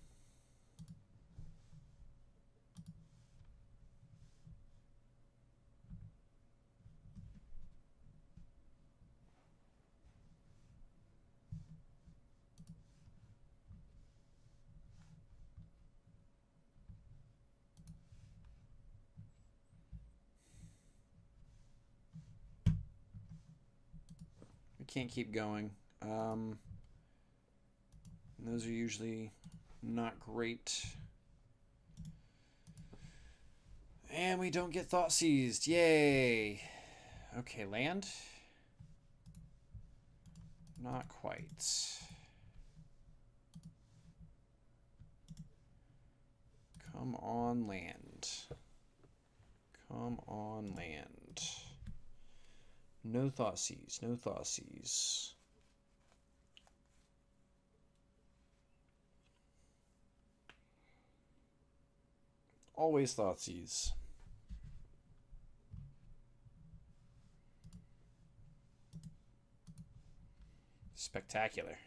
can't keep going. Those are usually not great. And we don't get thought seized. Yay. Okay, land. Not quite. Come on, land. Come on, land. No thought seize. No thought seize. Always thought seize. Spectacular.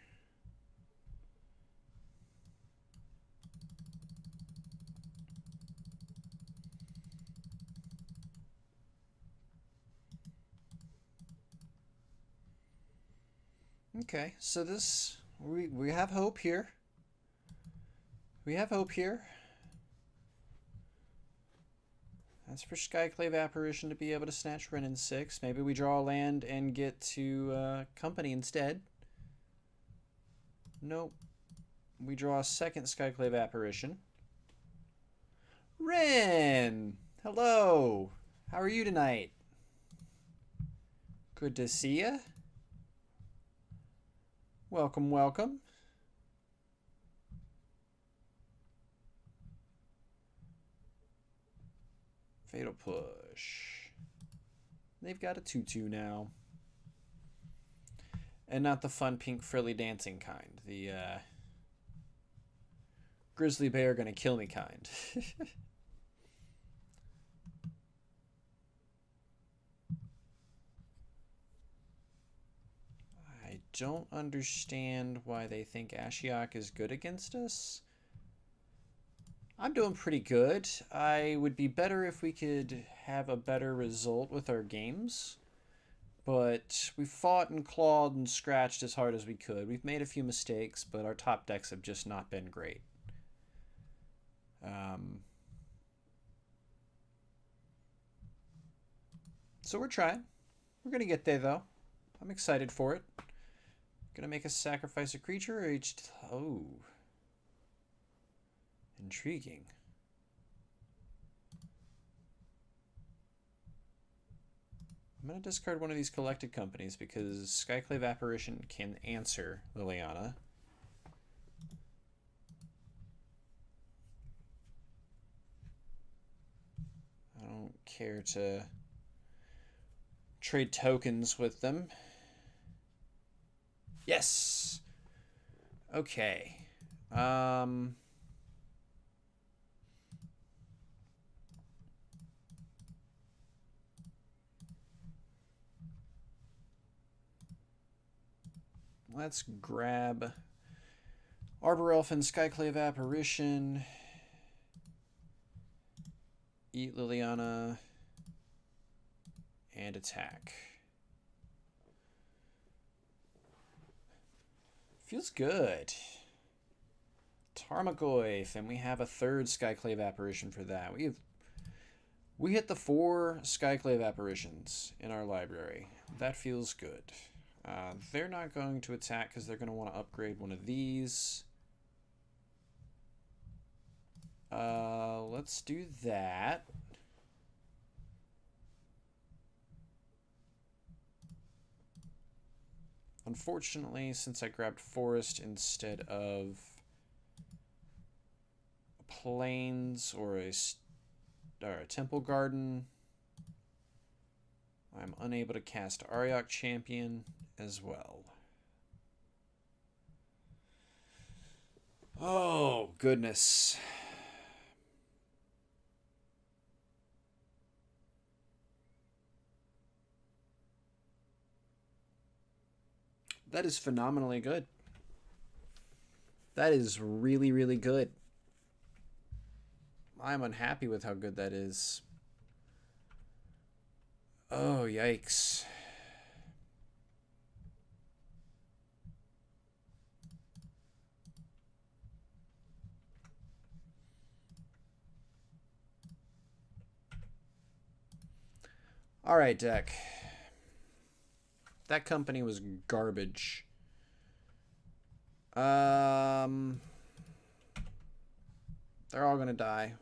Okay, so this we have hope here. We have hope here. That's for Skyclave Apparition to be able to snatch Wrenn in 6. Maybe we draw a land and get to Company instead. Nope. We draw a second Skyclave Apparition. Wrenn! Hello! How are you tonight? Good to see ya. Welcome, welcome. Fatal Push. They've got a 2/2 now. And not the fun pink frilly dancing kind. The grizzly bear gonna kill me kind. I don't understand why they think Ashiok is good against us. I'm doing pretty good. I would be better if we could have a better result with our games. But we fought and clawed and scratched as hard as we could. We've made a few mistakes, but our top decks have just not been great. So we're trying. We're going to get there, though. I'm excited for it. Going to make us sacrifice a creature or each... Oh. Intriguing. I'm going to discard one of these collected companies because Skyclave Apparition can answer Liliana. I don't care to trade tokens with them. Yes! Okay. Let's grab Arbor Elf and Skyclave Apparition. Eat Liliana. And attack. Feels good. Tarmogoyf, and we have a third Skyclave Apparition for that. We hit the 4 Skyclave Apparitions in our library. That feels good. They're not going to attack because they're going to want to upgrade one of these. Let's do that. Unfortunately, since I grabbed Forest instead of Plains or a Temple Garden, I'm unable to cast Ariok Champion as well. Oh, goodness. That is phenomenally good. That is really, really good. I'm unhappy with how good that is. Oh, yikes. All right, deck. That company was garbage. They're all gonna die.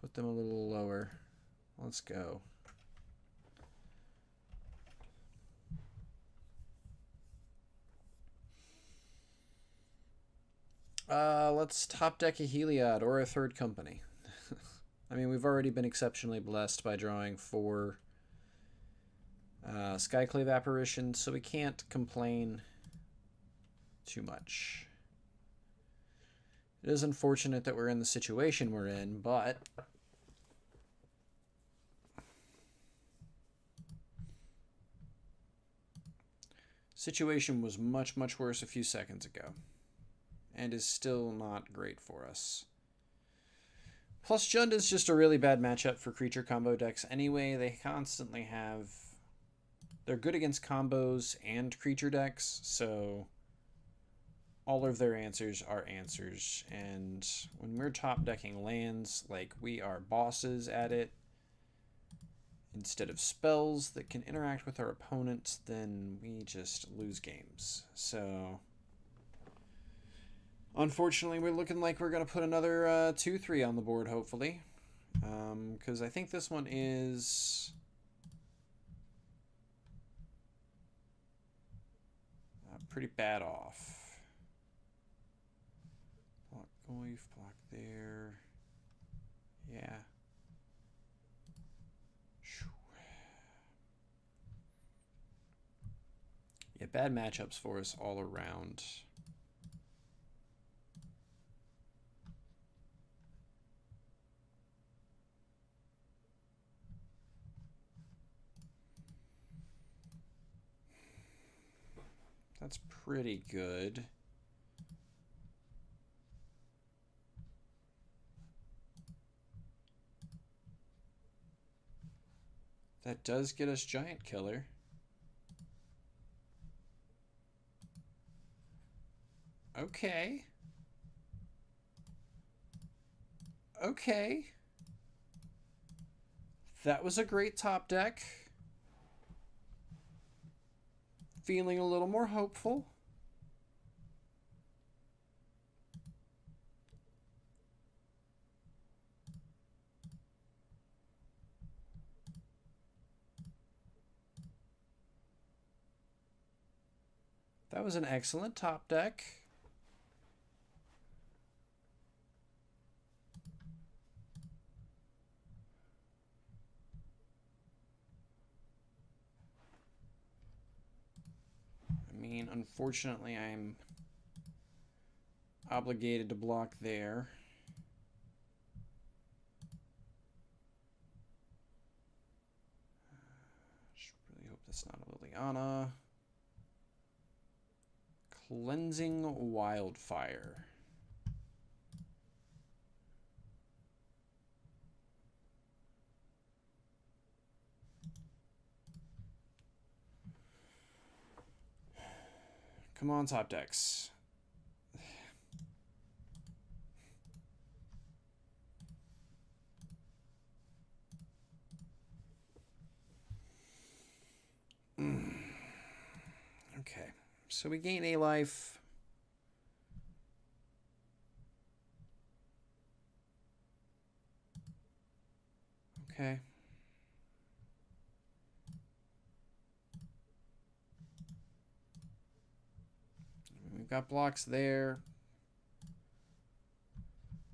Put them a little lower. Let's go. Let's top deck a Heliod or a third company. I mean, we've already been exceptionally blessed by drawing 4 Skyclave apparitions, so we can't complain too much. It is unfortunate that we're in the situation we're in, but situation was much, much worse a few seconds ago, and is still not great for us. Plus, Jund is just a really bad matchup for creature combo decks anyway. They constantly have... They're good against combos and creature decks, so all of their answers are answers. And when we're top decking lands, like, we are bosses at it, instead of spells that can interact with our opponent, then we just lose games. So unfortunately, we're looking like we're going to put another 2-3 on the board, hopefully. Because I think this one is... pretty bad off. Block Goif, block there. Yeah. Yeah, bad matchups for us all around. That's pretty good. That does get us Giant Killer. Okay. Okay. That was a great top deck. Feeling a little more hopeful. That was an excellent top deck. I mean, unfortunately, I'm obligated to block there. Just really hope that's not a Liliana. Cleansing Wildfire. Come on, top decks. Okay, so we gain a life. Okay. We've got blocks there.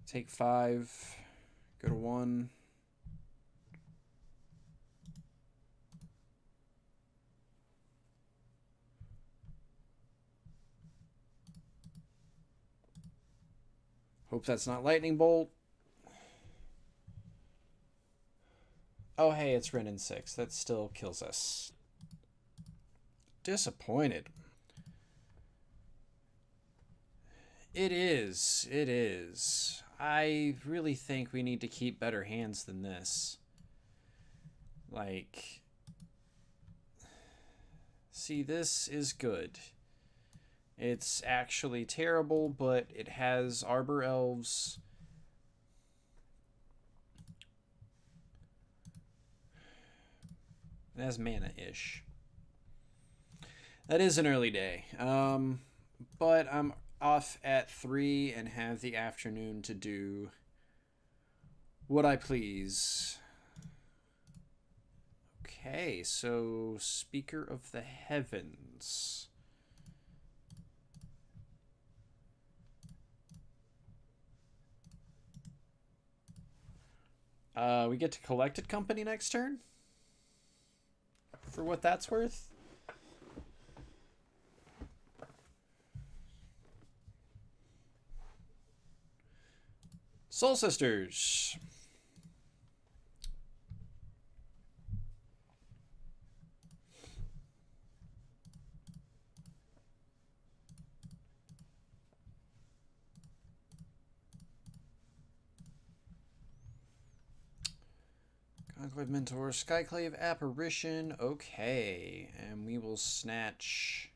Take 5. Go to 1. Hope that's not Lightning Bolt. Oh, hey, it's Wrenn and 6. That still kills us. Disappointed. It is. It is. I really think we need to keep better hands than this. Like... See, this is good. It's actually terrible, but it has Arbor Elves. It has mana-ish. That is an early day. But I'm off at 3 and have the afternoon to do what I please. Okay, so Speaker of the Heavens. We get to Collected Company next turn? For what that's worth? Soul Sisters. Conclave Mentor, Skyclave Apparition. Okay, and we will snatch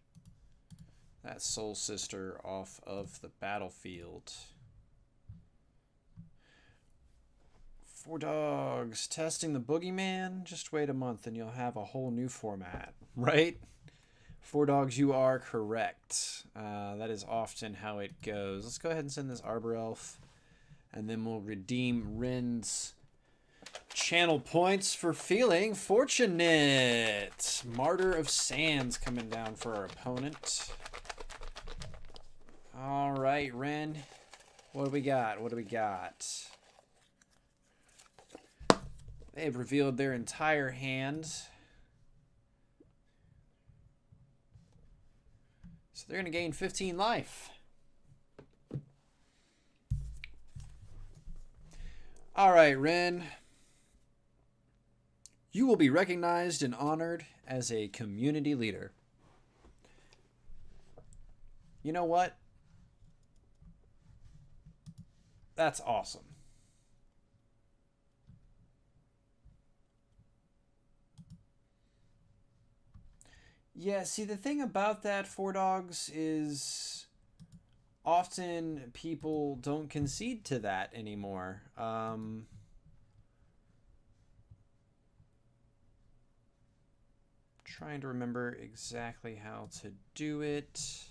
that Soul Sister off of the battlefield. 4 dogs. Testing the Boogeyman. Just wait a month and you'll have a whole new format, right? 4 dogs, you are correct. That is often how it goes. Let's go ahead and send this Arbor Elf, and then we'll redeem Ren's channel points for feeling fortunate. Martyr of Sands coming down for our opponent. All right, Ren. What do we got? What do we got? They've revealed their entire hand. So they're going to gain 15 life. All right, Ren. You will be recognized and honored as a community leader. You know what? That's awesome. Yeah, see, the thing about that, 4 dogs, is often people don't concede to that anymore. Trying to remember exactly how to do it.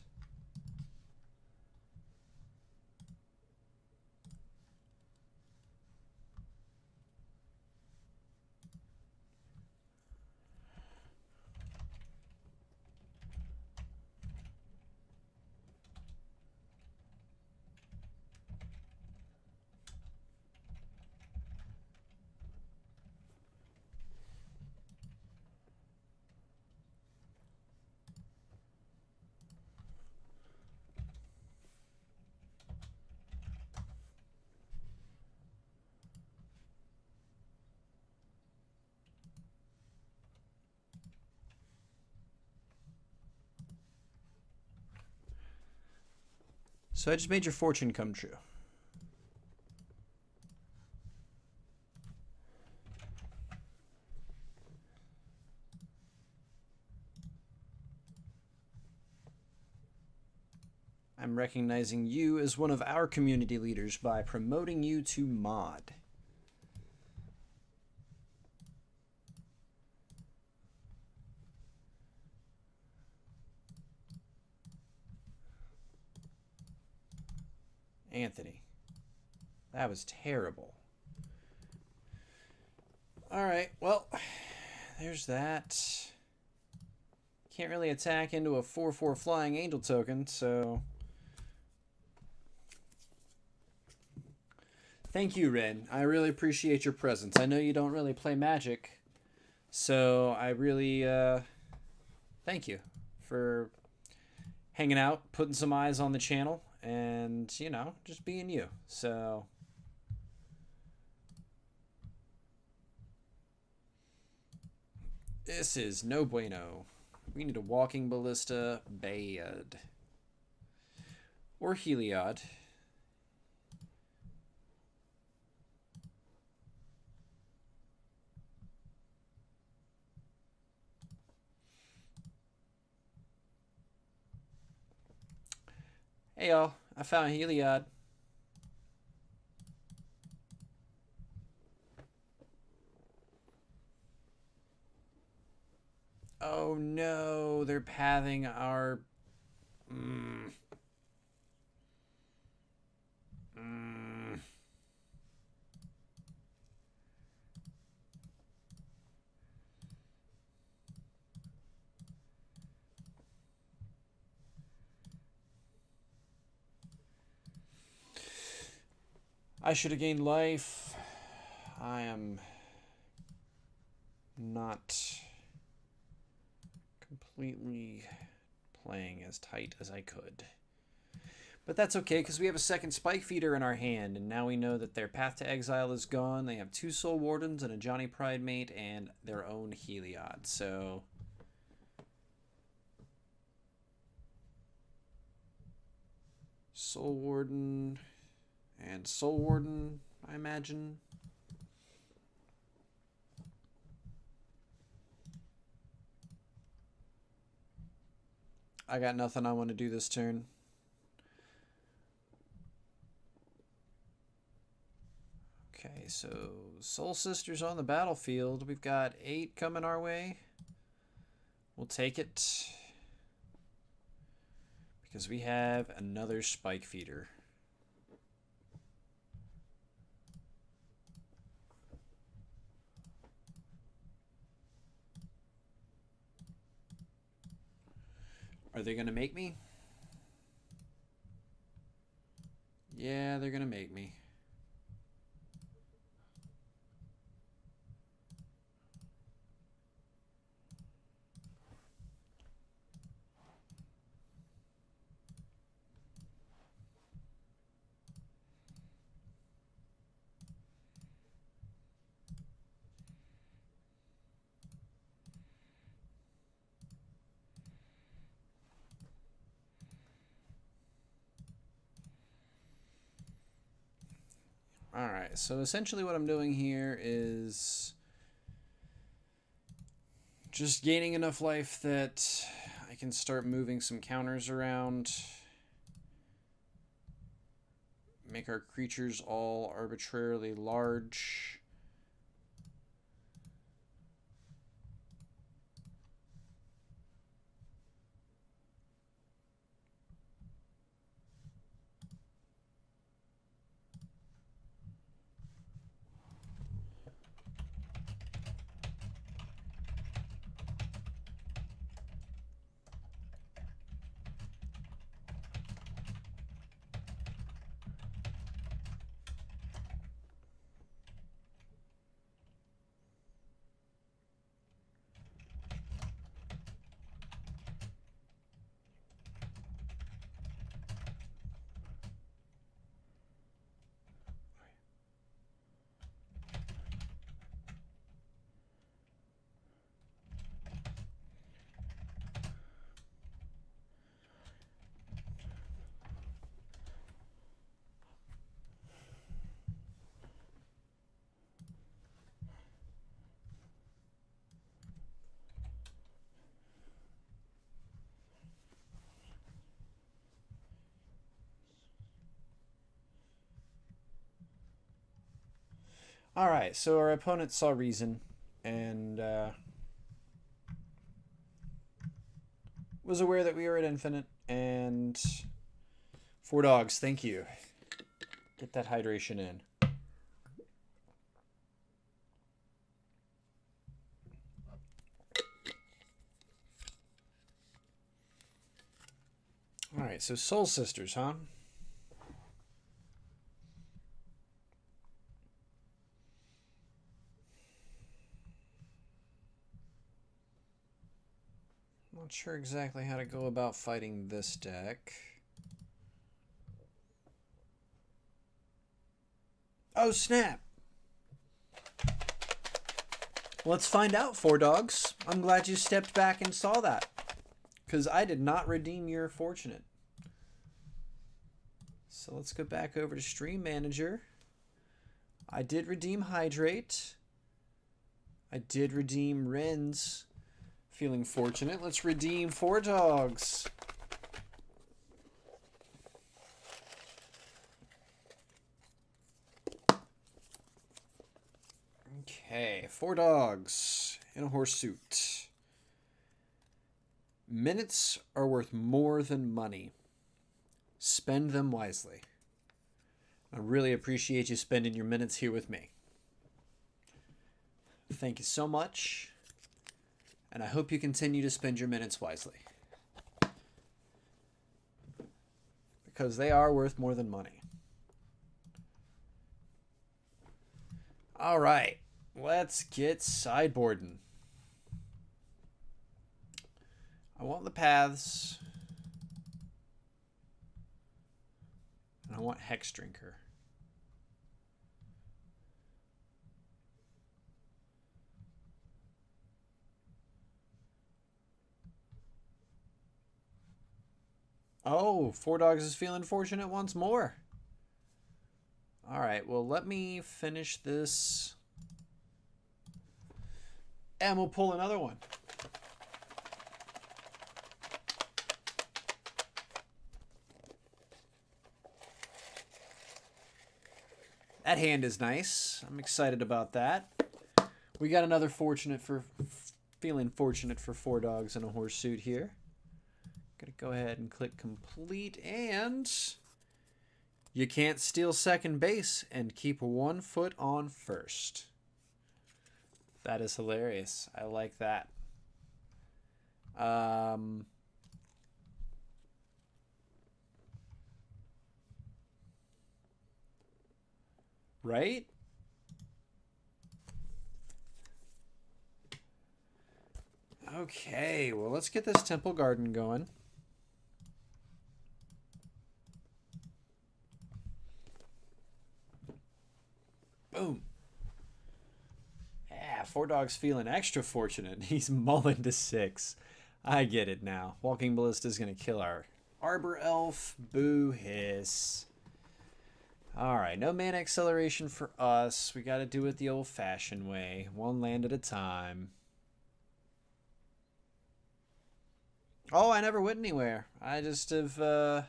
So I just made your fortune come true. I'm recognizing you as one of our community leaders by promoting you to mod. Anthony. That was terrible. Alright, well, there's that. Can't really attack into a 4/4 Flying Angel token, so... Thank you, Ren. I really appreciate your presence. I know you don't really play Magic, so I really thank you for hanging out, putting some eyes on the channel, and, you know, just being you. So this is no bueno. We need a Walking Ballista bad. Or Heliod. Hey y'all, I found Heliod. Oh no, they're pathing our... I should have gained life. I am not completely playing as tight as I could. But that's okay, because we have a second Spike Feeder in our hand, and now we know that their Path to Exile is gone. They have 2 Soul Wardens and a Johnny Pride mate and their own Heliod. So... Soul Warden and Soul Warden, I imagine. I got nothing I want to do this turn. Okay, so Soul Sisters on the battlefield. We've got 8 coming our way. We'll take it. Because we have another Spike Feeder. Are they going to make me? Yeah, they're going to make me. Alright, so essentially what I'm doing here is just gaining enough life that I can start moving some counters around. Make our creatures all arbitrarily large. Alright, so our opponent saw reason and was aware that we were at infinite, and 4 dogs, thank you. Get that hydration in. Alright, so Soul Sisters, huh? Not sure exactly how to go about fighting this deck. Oh, snap! Let's find out, 4 dogs. I'm glad you stepped back and saw that, because I did not redeem your fortunate. So let's go back over to Stream Manager. I did redeem Hydrate. I did redeem Ren's. Feeling fortunate. Let's redeem 4 dogs. Okay, 4 dogs in a horse suit. Minutes are worth more than money. Spend them wisely. I really appreciate you spending your minutes here with me. Thank you so much, and I hope you continue to spend your minutes wisely. Because they are worth more than money. All right, let's get sideboarding. I want the paths. And I want Hex Drinker. Oh, Four Dogs is feeling fortunate once more. All right, well, let me finish this. And we'll pull another one. That hand is nice. I'm excited about that. We got another feeling fortunate for Four Dogs in a horse suit here. Gonna go ahead and click complete, and you can't steal second base and keep 1 foot on first. That is hilarious. I like that. Right? Okay, well, let's get this Temple Garden going. Boom. Yeah, Four Dogs feeling extra fortunate. He's mulling to 6. I get it now. Walking Ballista is going to kill our Arbor Elf. Boo hiss. Alright, no mana acceleration for us. We got to do it the old-fashioned way. 1 land at a time. Oh, I never went anywhere. I just have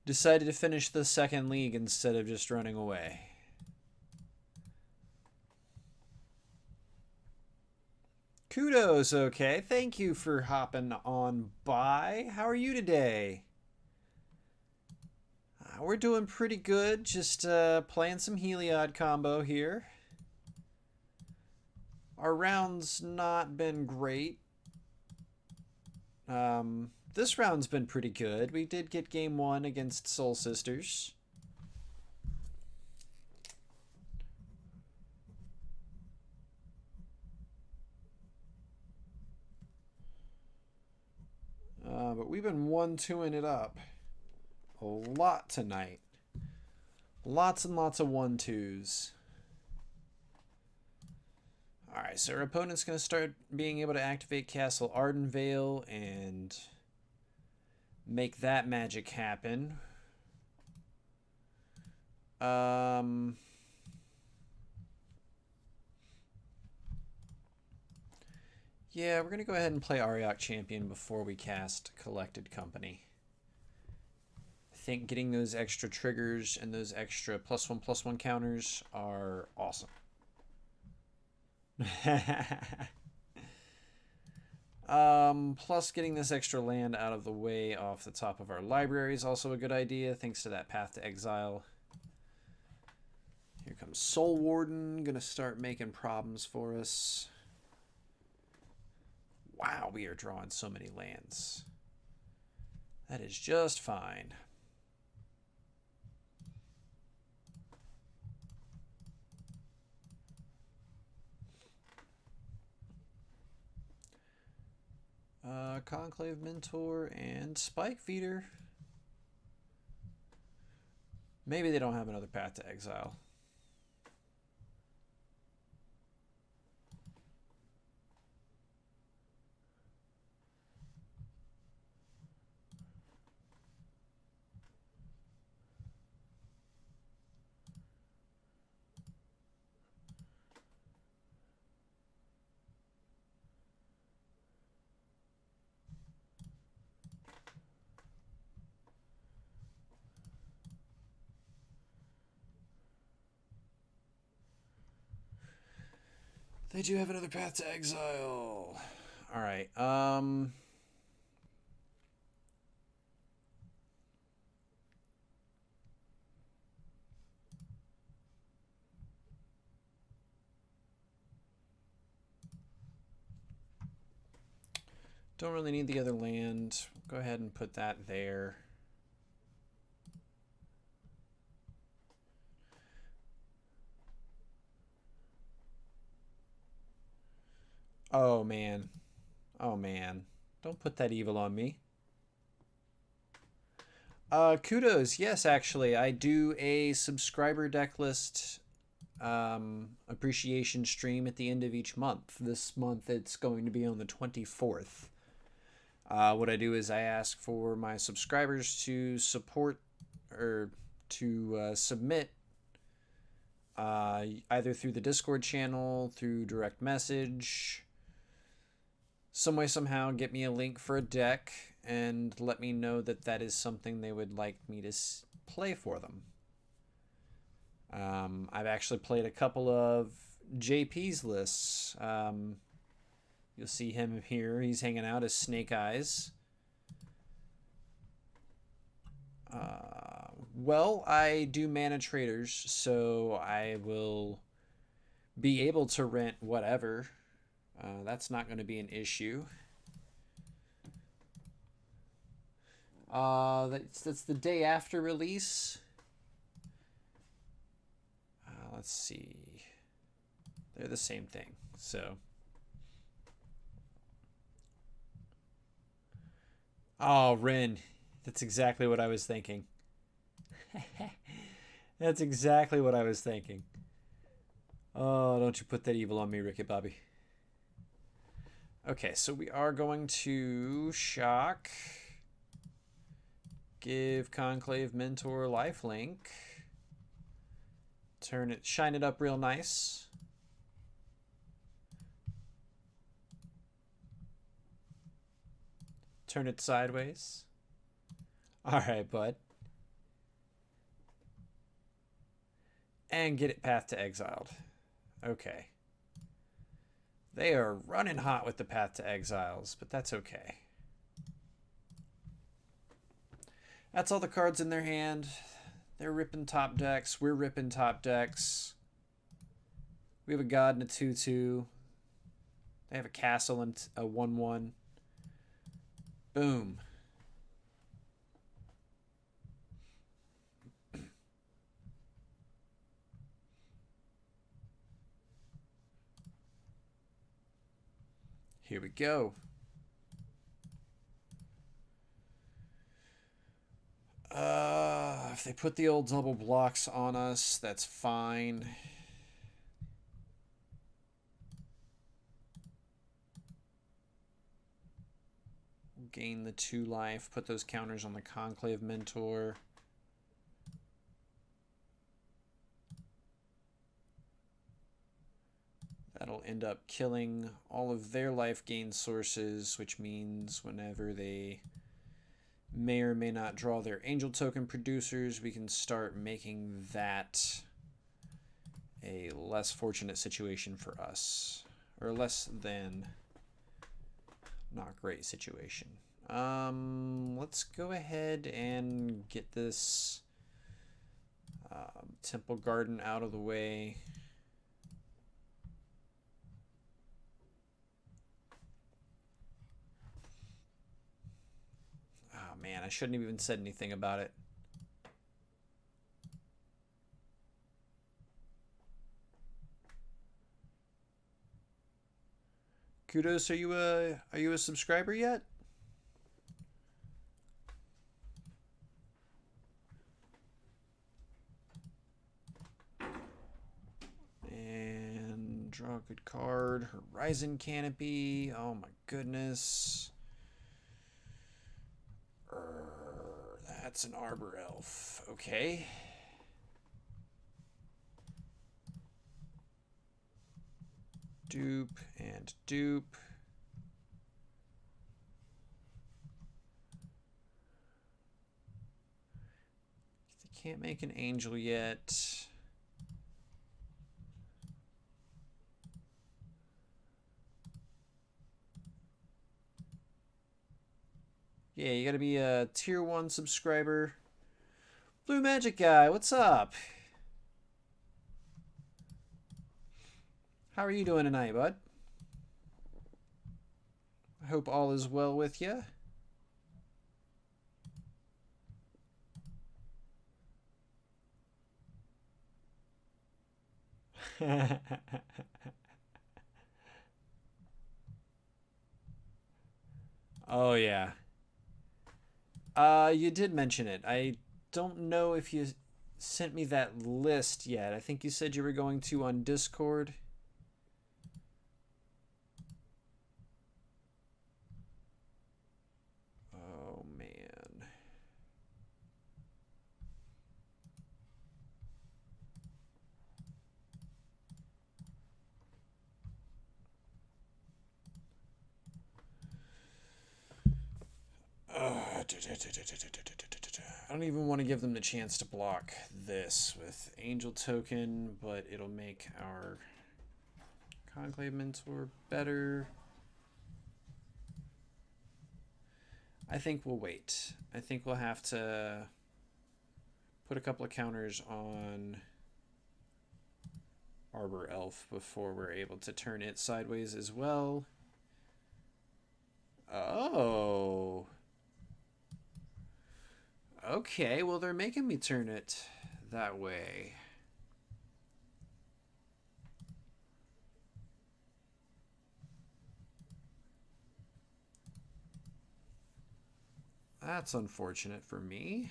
decided to finish the second league instead of just running away. Kudos, okay. Thank you for hopping on by. How are you today? We're doing pretty good. Just playing some Heliod combo here. Our round's not been great. This round's been pretty good. We did get game 1 against Soul Sisters. But we've been 1-2ing it up a lot tonight. Lots and lots of 1-2s. Alright, so our opponent's going to start being able to activate Castle Ardenvale and make that magic happen. Yeah, we're going to go ahead and play Ariok Champion before we cast Collected Company. I think getting those extra triggers and those extra +1/+1 counters are awesome. Plus getting this extra land out of the way off the top of our library is also a good idea, thanks to that Path to Exile. Here comes Soul Warden, gonna start making problems for us. Wow, we are drawing so many lands. That is just fine. Conclave Mentor and Spike Feeder. Maybe they don't have another Path to Exile. They do have another Path to Exile. All right. Don't really need the other land. Go ahead and put that there. Oh, man. Oh, man. Don't put that evil on me. Kudos. Yes, actually. I do a subscriber deck list appreciation stream at the end of each month. This month it's going to be on the 24th. What I do is I ask for my subscribers to support or to submit either through the Discord channel, through direct message, some way, somehow, get me a link for a deck and let me know that that is something they would like me to play for them. I've actually played a couple of JP's lists. You'll see him here. He's hanging out as Snake Eyes. Well, I do mana traders, so I will be able to rent whatever. That's not going to be an issue. That's the day after release. Let's see. They're the same thing. So. Oh, Rin. That's exactly what I was thinking. That's exactly what I was thinking. Oh, don't you put that evil on me, Ricky Bobby. Okay, so we are going to shock. Give Conclave Mentor lifelink. Shine it up real nice. Turn it sideways. All right, bud. And get it Path to Exiled. Okay. They are running hot with the Path to Exiles, but that's okay. That's all the cards in their hand. They're ripping top decks. We're ripping top decks. We have a God and a 2/2. They have a castle and a 1/1. Boom. Here we go. If they put the old double blocks on us, that's fine. Gain the 2 life. Put those counters on the Conclave Mentor. That'll end up killing all of their life gain sources, which means whenever they may or may not draw their angel token producers, we can start making that a less fortunate situation for us, or less than not great situation. Let's go ahead and get this Temple Garden out of the way. Oh man, I shouldn't have even said anything about it. Kudos, are you a subscriber yet? And draw a good card. Horizon Canopy. Oh my goodness. That's an Arbor Elf. Okay. Dupe and dupe. They can't make an angel yet. Yeah, you gotta be a tier 1 subscriber. Blue Magic Guy, what's up? How are you doing tonight, bud? I hope all is well with you. Oh, yeah. You did mention it. I don't know if you sent me that list yet. I think you said you were going to on Discord. Oh, man. I don't even want to give them the chance to block this with Angel Token, but it'll make our Conclave Mentor better. I think we'll wait. I think we'll have to put a couple of counters on Arbor Elf before we're able to turn it sideways as well. Oh. Okay, well, they're making me turn it that way. That's unfortunate for me.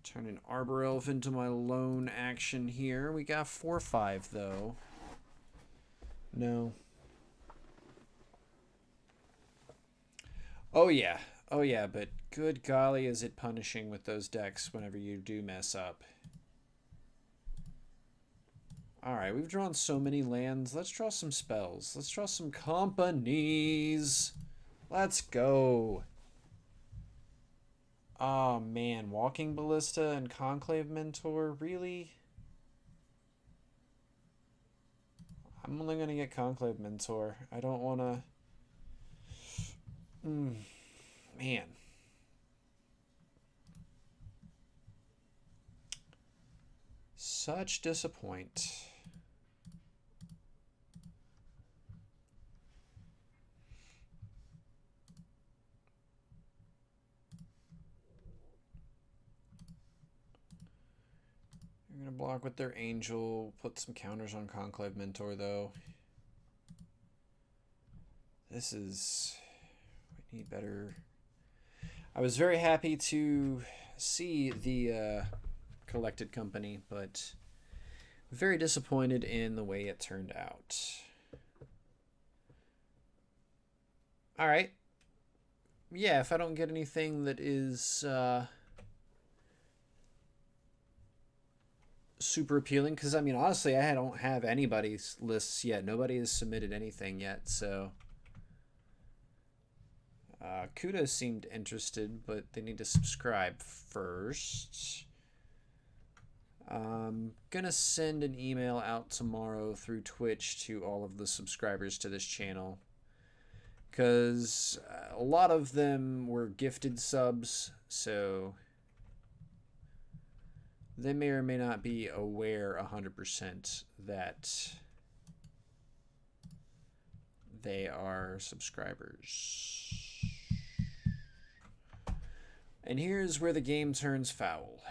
Turn an Arbor Elf into my lone action here. We got 4/5 though. No. Oh yeah. Oh yeah, but good golly is it punishing with those decks whenever you do mess up. Alright, we've drawn so many lands. Let's draw some spells. Let's draw some companies. Let's go. Oh man, Walking Ballista and Conclave Mentor, really? I'm only gonna get Conclave Mentor. I don't wanna... Man. Such disappoint. You're gonna block with their Angel. Put some counters on Conclave Mentor, though. This is... We need better... I was very happy to see the collected company, but very disappointed in the way it turned out. Alright. Yeah, if I don't get anything that is... super appealing, because I mean honestly I don't have anybody's lists yet. Nobody has submitted anything yet, so Kudos seemed interested, but they need to subscribe first. I'm gonna send an email out tomorrow through Twitch to all of the subscribers to this channel, because a lot of them were gifted subs, so they may or may not be aware 100% that they are subscribers. And here's where the game turns foul.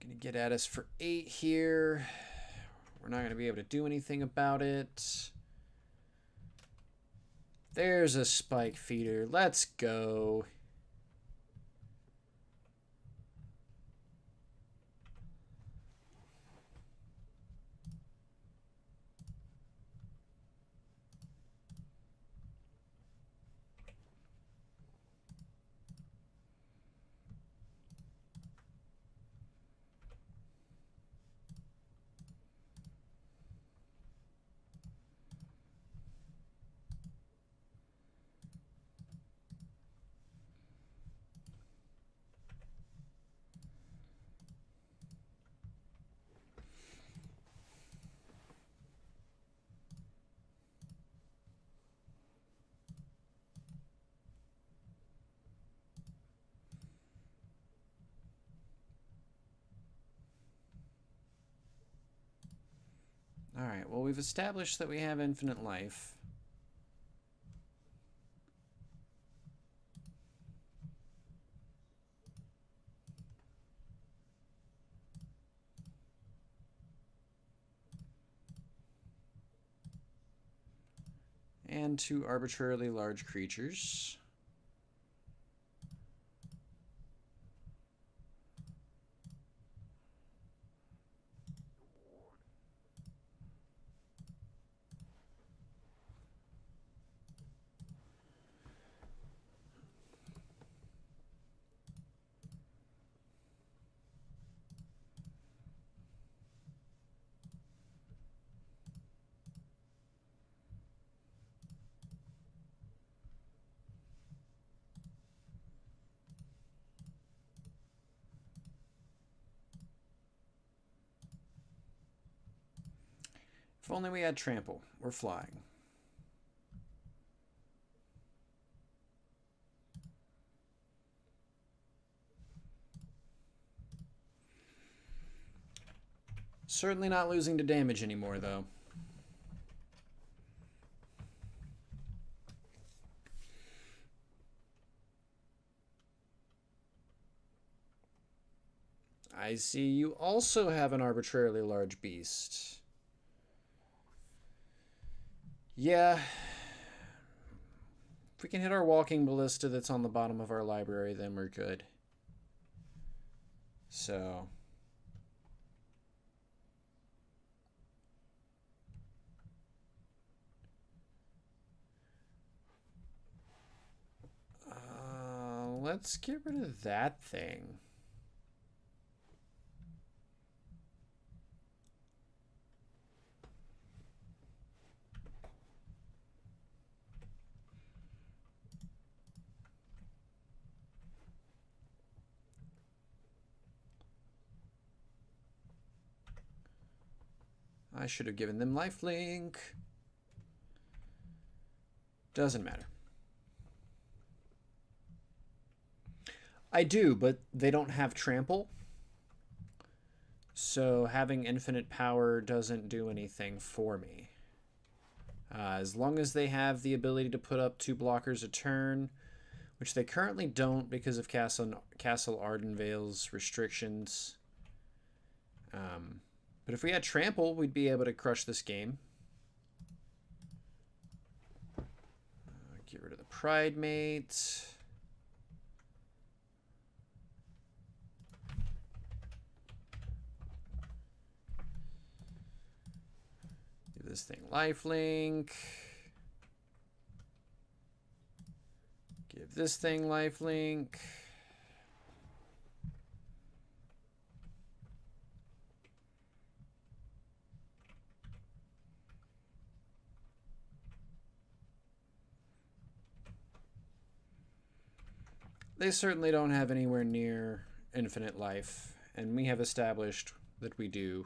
Gonna get at us for 8 here. We're not gonna be able to do anything about it. There's a spike feeder. Let's go. Alright, well, we've established that we have infinite life. And 2 arbitrarily large creatures. If only we had trample. We're flying. Certainly not losing to damage anymore, though. I see you also have an arbitrarily large beast. Yeah. If we can hit our walking ballista that's on the bottom of our library, then we're good. So... let's get rid of that thing. I should have given them lifelink. Doesn't matter. I do, but they don't have trample. So having infinite power doesn't do anything for me. As long as they have the ability to put up 2 blockers a turn, which they currently don't because of Castle Ardenvale's restrictions. But if we had trample, we'd be able to crush this game. Get rid of the Pride Mate. Give this thing lifelink. Give this thing lifelink. They certainly don't have anywhere near infinite life, and we have established that we do.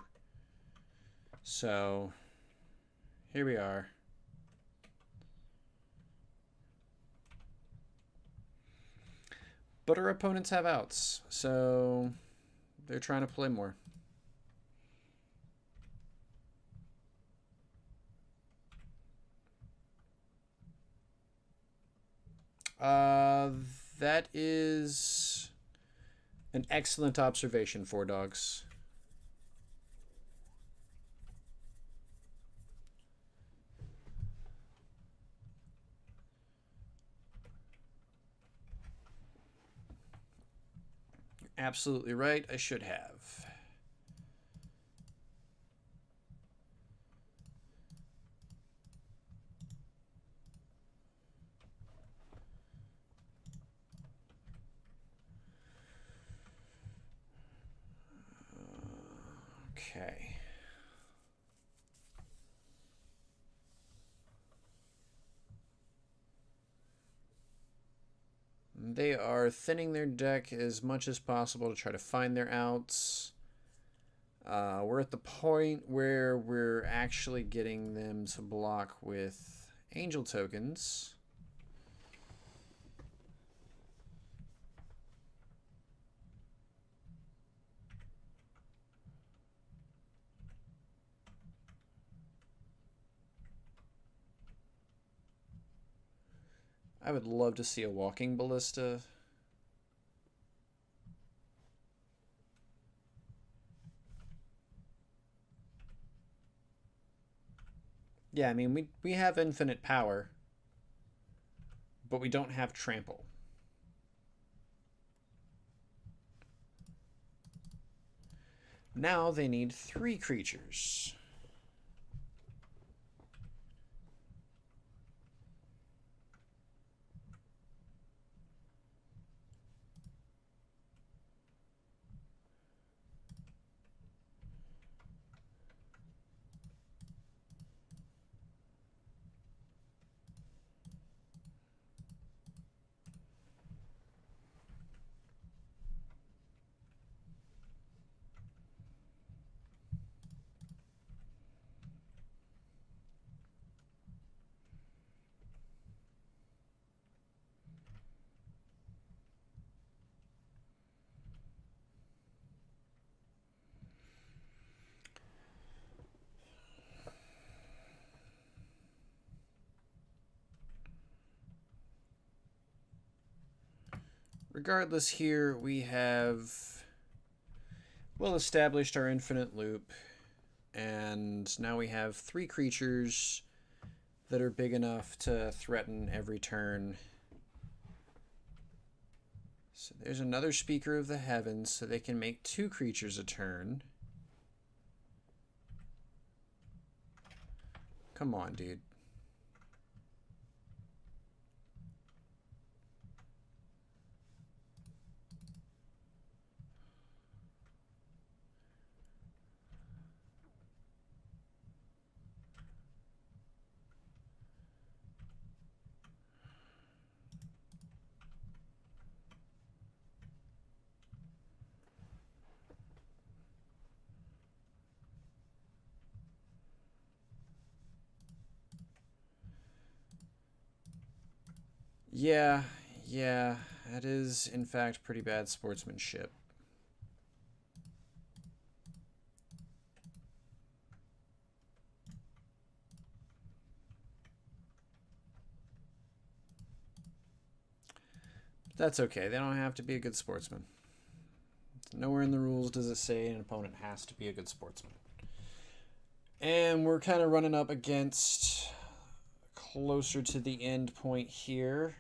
So, here we are. But our opponents have outs, so they're trying to play more. That is an excellent observation, 4Dogs. You're absolutely right. I should have. Okay. They are thinning their deck as much as possible to try to find their outs. We're at the point where we're actually getting them to block with angel tokens. I would love to see a walking ballista. Yeah, I mean, we have infinite power, but we don't have trample. Now they need 3 creatures. Regardless, here we have well established our infinite loop, and now we have 3 creatures that are big enough to threaten every turn. So there's another Speaker of the Heavens, so they can make 2 creatures a turn. Come on, dude. Yeah, that is in fact pretty bad sportsmanship. That's okay. They don't have to be a good sportsman. Nowhere in the rules does it say an opponent has to be a good sportsman. And we're kind of running up against closer to the end point here.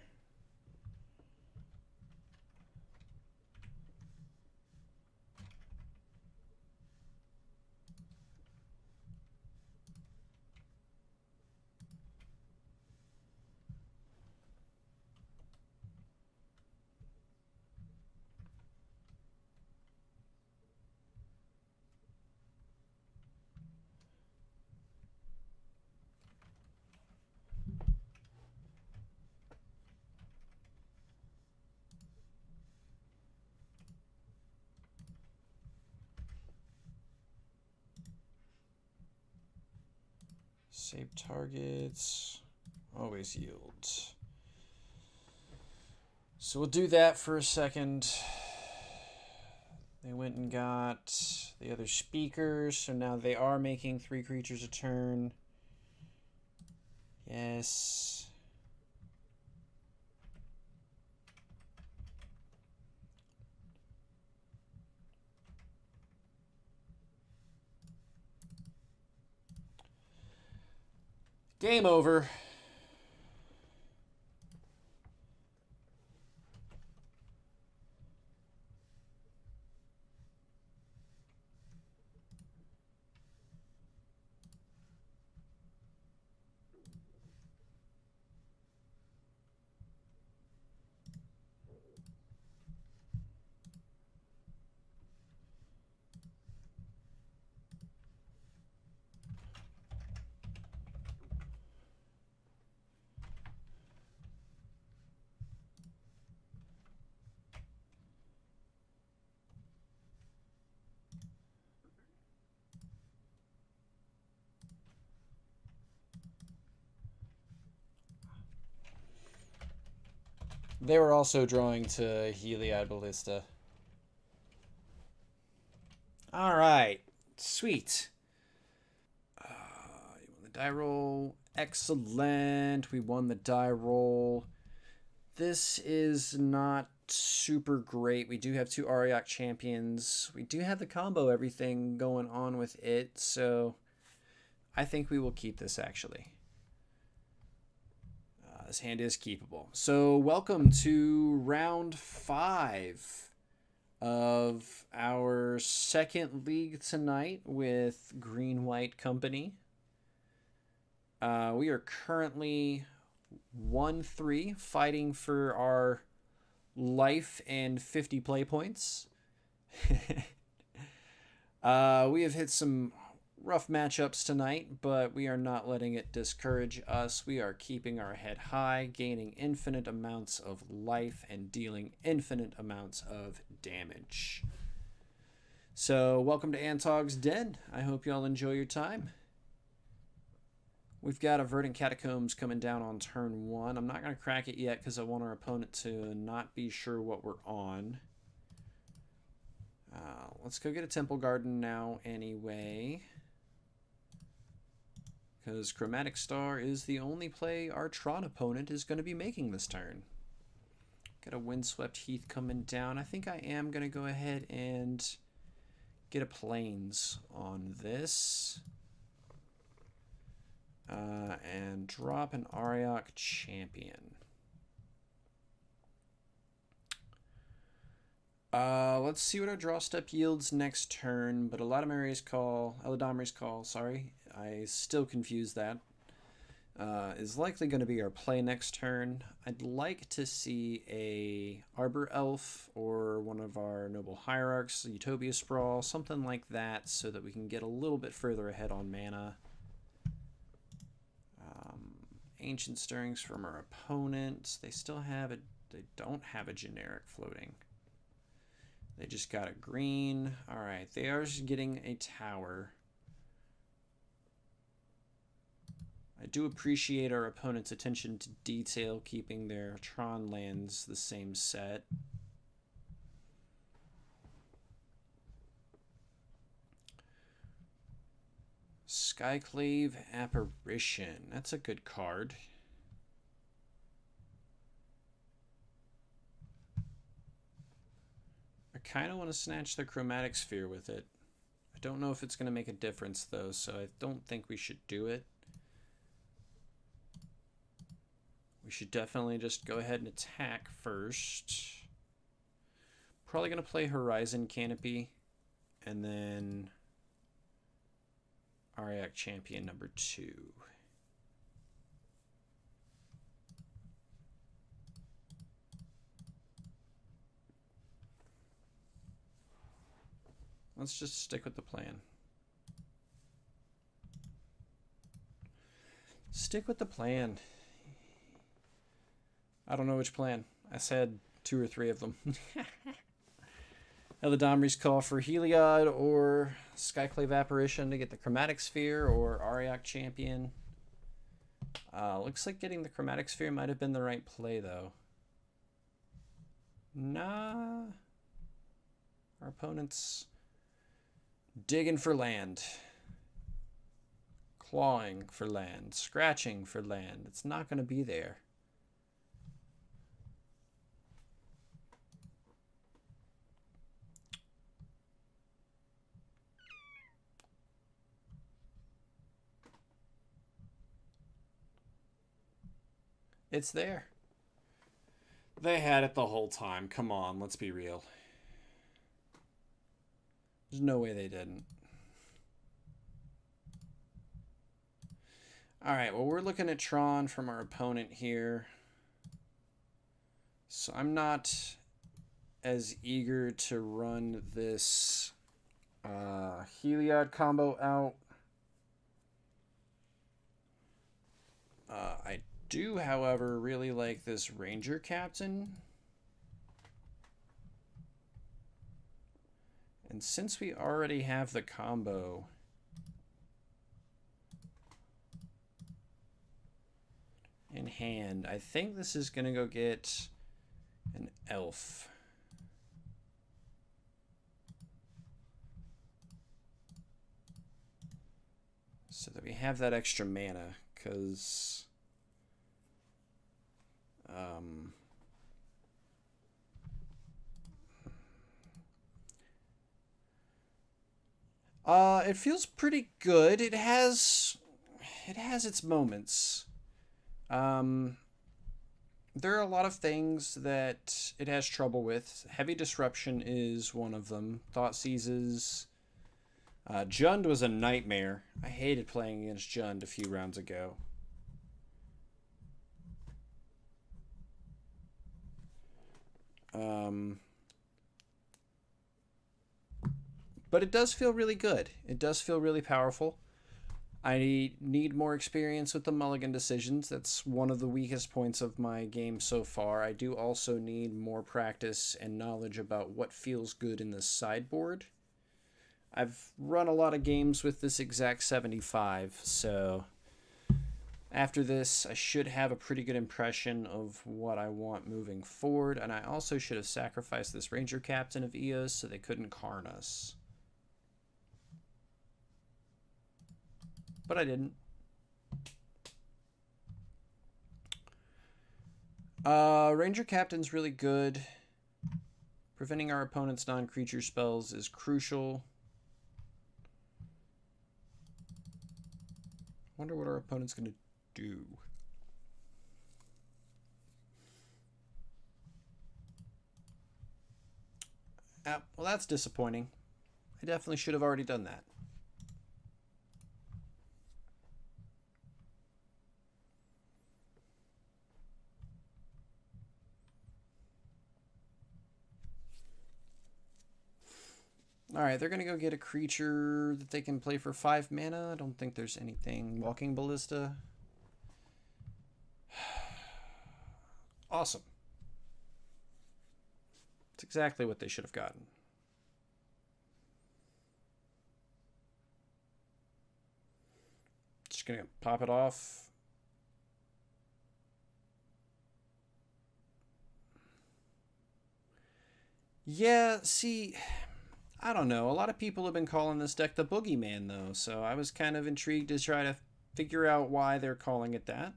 Save targets. Always yields. So we'll do that for a second. They went and got the other speakers, so now they are making 3 creatures a turn. Yes. Game over. They were also drawing to Heliod Ballista. All right. Sweet. You won the die roll. Excellent. We won the die roll. This is not super great. We do have 2 Ariok champions. We do have the combo everything going on with it, so I think we will keep this actually. This hand is keepable. So welcome to round 5 of our second league tonight with Green-White Company. We are currently 1-3, fighting for our life and 50 play points. We have hit some rough matchups tonight, but we are not letting it discourage us. We are keeping our head high, gaining infinite amounts of life and dealing infinite amounts of damage. So welcome to Antog's Den. I hope y'all enjoy your time. We've got a Verdant Catacombs coming down on turn 1. I'm not going to crack it yet because I want our opponent to not be sure what we're on. Let's go get a Temple Garden now anyway, because Chromatic Star is the only play our Tron opponent is going to be making this turn. Got a Windswept Heath coming down. I think I am going to go ahead and get a Plains on this. And drop an Ariok champion. Let's see what our draw step yields next turn, but Eladamri's Call, sorry. I still confuse that. Is likely going to be our play next turn. I'd like to see a Arbor Elf or one of our Noble Hierarchs, Utopia Sprawl, something like that, so that we can get a little bit further ahead on mana. Ancient Stirrings from our opponent. They don't have a generic floating. They just got a green. All right, they are just getting a tower. I do appreciate our opponent's attention to detail, keeping their Tron lands the same set. Skyclave Apparition. That's a good card. I kind of want to snatch the Chromatic Sphere with it. I don't know if it's going to make a difference, though, so I don't think we should do it. We should definitely just go ahead and attack first. Probably going to play Horizon Canopy, and then Ariok Champion number 2. Let's just stick with the plan. Stick with the plan. I don't know which plan. I said 2 or 3 of them. Eladamri's Call for Heliod or Skyclave Apparition to get the Chromatic Sphere, or Ariok Champion. Looks like getting the Chromatic Sphere might have been the right play, though. Nah. Our opponent's digging for land. Clawing for land. Scratching for land. It's not going to be there. It's there. They had it the whole time. Come on, let's be real. There's no way they didn't. Alright, well, we're looking at Tron from our opponent here. So I'm not as eager to run this Heliod combo out. I do, however, really like this Ranger Captain. And since we already have the combo, in hand, I think this is going to go get an elf. So that we have that extra mana, because It feels pretty good. It has its moments. Um, there are a lot of things that it has trouble with. Heavy Disruption is one of them. Thought Seizes. Jund was a nightmare. I hated playing against Jund a few rounds ago. But it does feel really good. It does feel really powerful. I need more experience with the mulligan decisions. That's one of the weakest points of my game so far. I do also need more practice and knowledge about what feels good in the sideboard. I've run a lot of games with this exact 75, so after this, I should have a pretty good impression of what I want moving forward, and I also should have sacrificed this Ranger Captain of Eos so they couldn't Karn us. But I didn't. Ranger Captain's really good. Preventing our opponent's non-creature spells is crucial. Wonder what our opponent's going to do. Well, that's disappointing. I definitely should have already done that. Alright, they're going to go get a creature that they can play for 5 mana. I don't think there's anything. Walking Ballista. Awesome. It's exactly what they should have gotten. Just going to pop it off. Yeah, see, I don't know. A lot of people have been calling this deck the Boogeyman, though, so I was kind of intrigued to try to figure out why they're calling it that.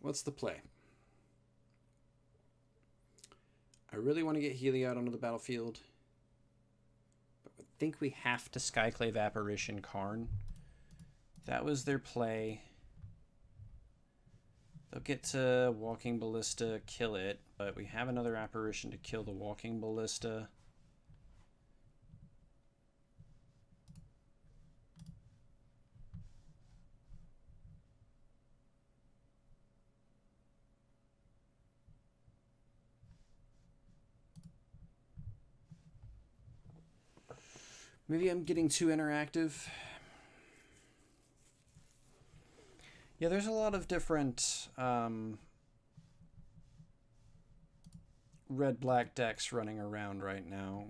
What's the play? I really want to get Heliod onto the battlefield, but I think we have to Skyclave Apparition Karn. That was their play. They'll get to Walking Ballista, kill it, but we have another Apparition to kill the Walking Ballista. Maybe I'm getting too interactive. Yeah, there's a lot of different red-black decks running around right now.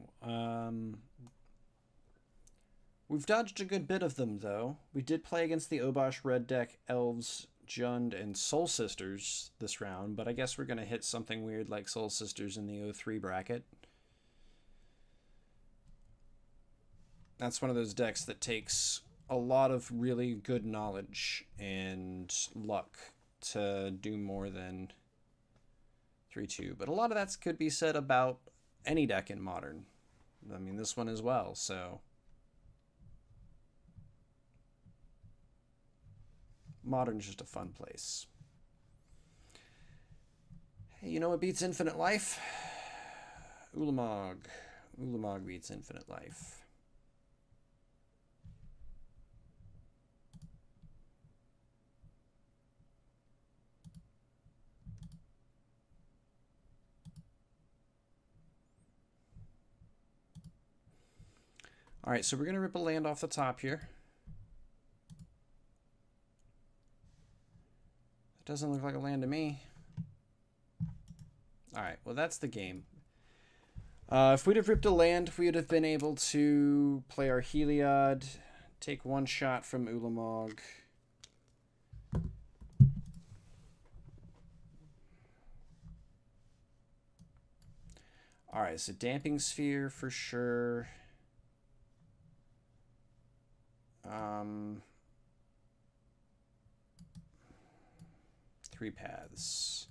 We've dodged a good bit of them, though. We did play against the Obosh red deck, Elves, Jund, and Soul Sisters this round, but I guess we're going to hit something weird like Soul Sisters in the 0-3 bracket. That's one of those decks that takes a lot of really good knowledge and luck to do more than 3-2. But a lot of that could be said about any deck in Modern. I mean, this one as well, so... Modern's just a fun place. Hey, you know what beats Infinite Life? Ulamog. Ulamog beats Infinite Life. Alright, so we're going to rip a land off the top here. It doesn't look like a land to me. Alright, well that's the game. If we'd have ripped a land, we would have been able to play our Heliod, take one shot from Ulamog. Alright, so Damping Sphere for sure. 3 paths.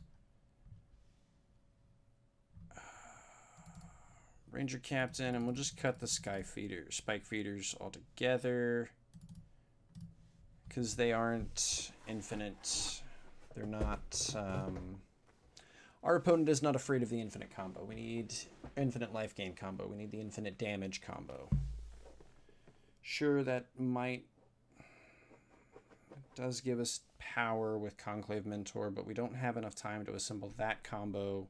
Ranger Captain, and we'll just cut the spike feeders altogether. Because they aren't infinite. They're not... our opponent is not afraid of the infinite combo. We need infinite life gain combo. We need the infinite damage combo. Sure, that might... It does give us power with Conclave Mentor, but we don't have enough time to assemble that combo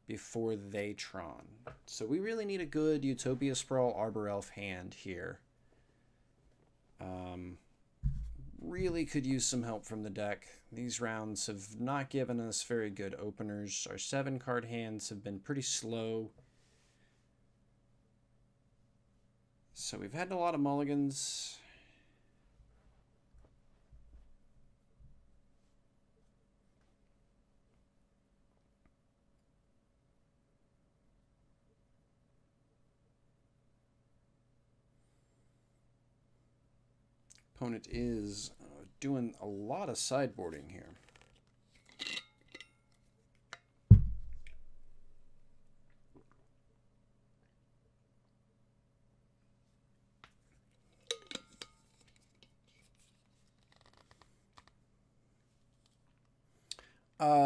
before they Tron. So we really need a good Utopia Sprawl Arbor Elf hand here. Really could use some help from the deck. These rounds have not given us very good openers. Our 7-card hands have been pretty slow. So we've had a lot of mulligans. Opponent is doing a lot of sideboarding here.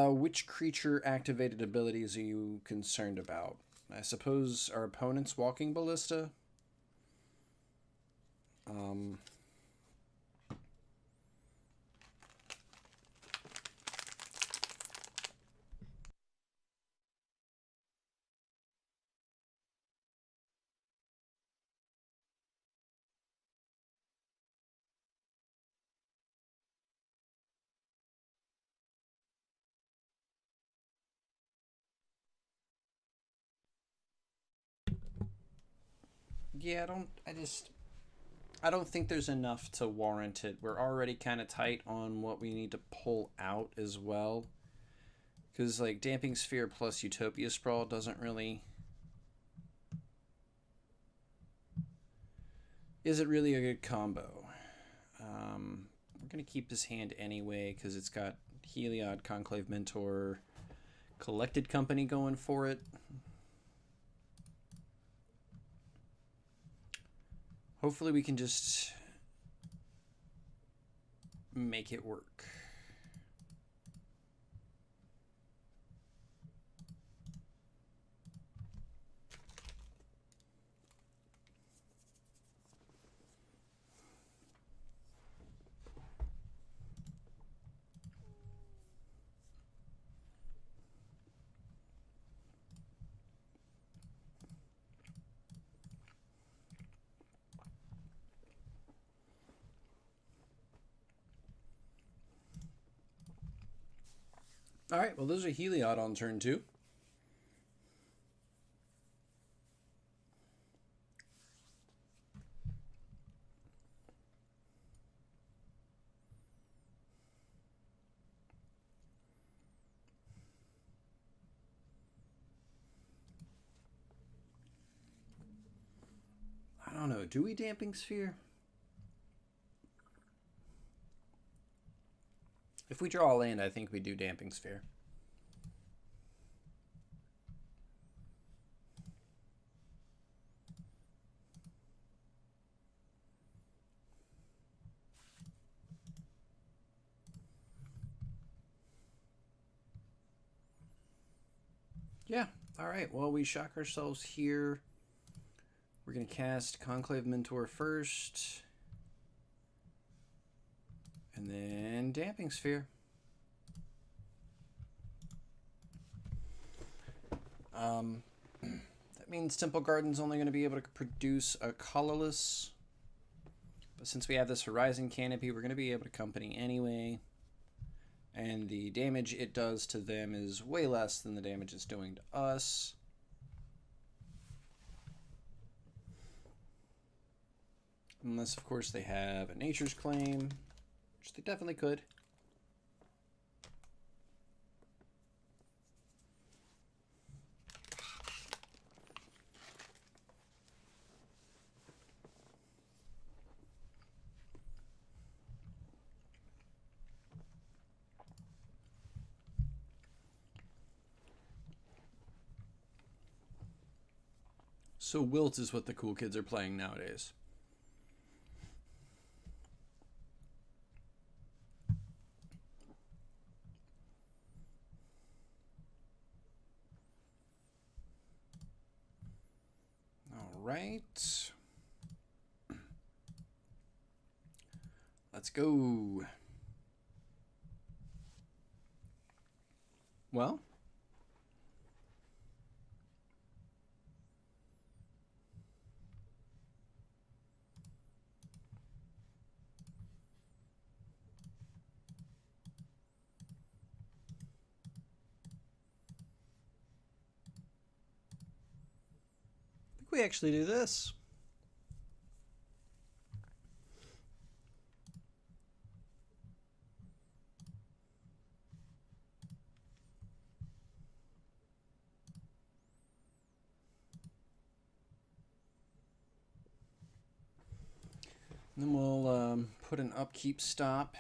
Which creature activated abilities are you concerned about? I suppose our opponent's Walking Ballista. Yeah, I don't think there's enough to warrant it. We're already kind of tight on what we need to pull out as well. Because, like, Damping Sphere plus Utopia Sprawl doesn't really... Is it really a good combo? We're going to keep this hand anyway because it's got Heliod, Conclave Mentor, Collected Company going for it. Hopefully we can just make it work. All right, well, those are Heliod on turn 2. I don't know. Do we Damping Sphere? If we draw a land, I think we do Damping Sphere. Yeah. All right. Well, we shock ourselves here. We're going to cast Conclave Mentor first. And then Damping Sphere. That means Temple Garden's only going to be able to produce a colorless. But since we have this Horizon Canopy, we're going to be able to company anyway. And the damage it does to them is way less than the damage it's doing to us. Unless, of course, they have a Nature's Claim, which they definitely could. So Wilt is what the cool kids are playing nowadays. All right. Let's go. Well, I think we actually do this. Then we'll put an upkeep stop.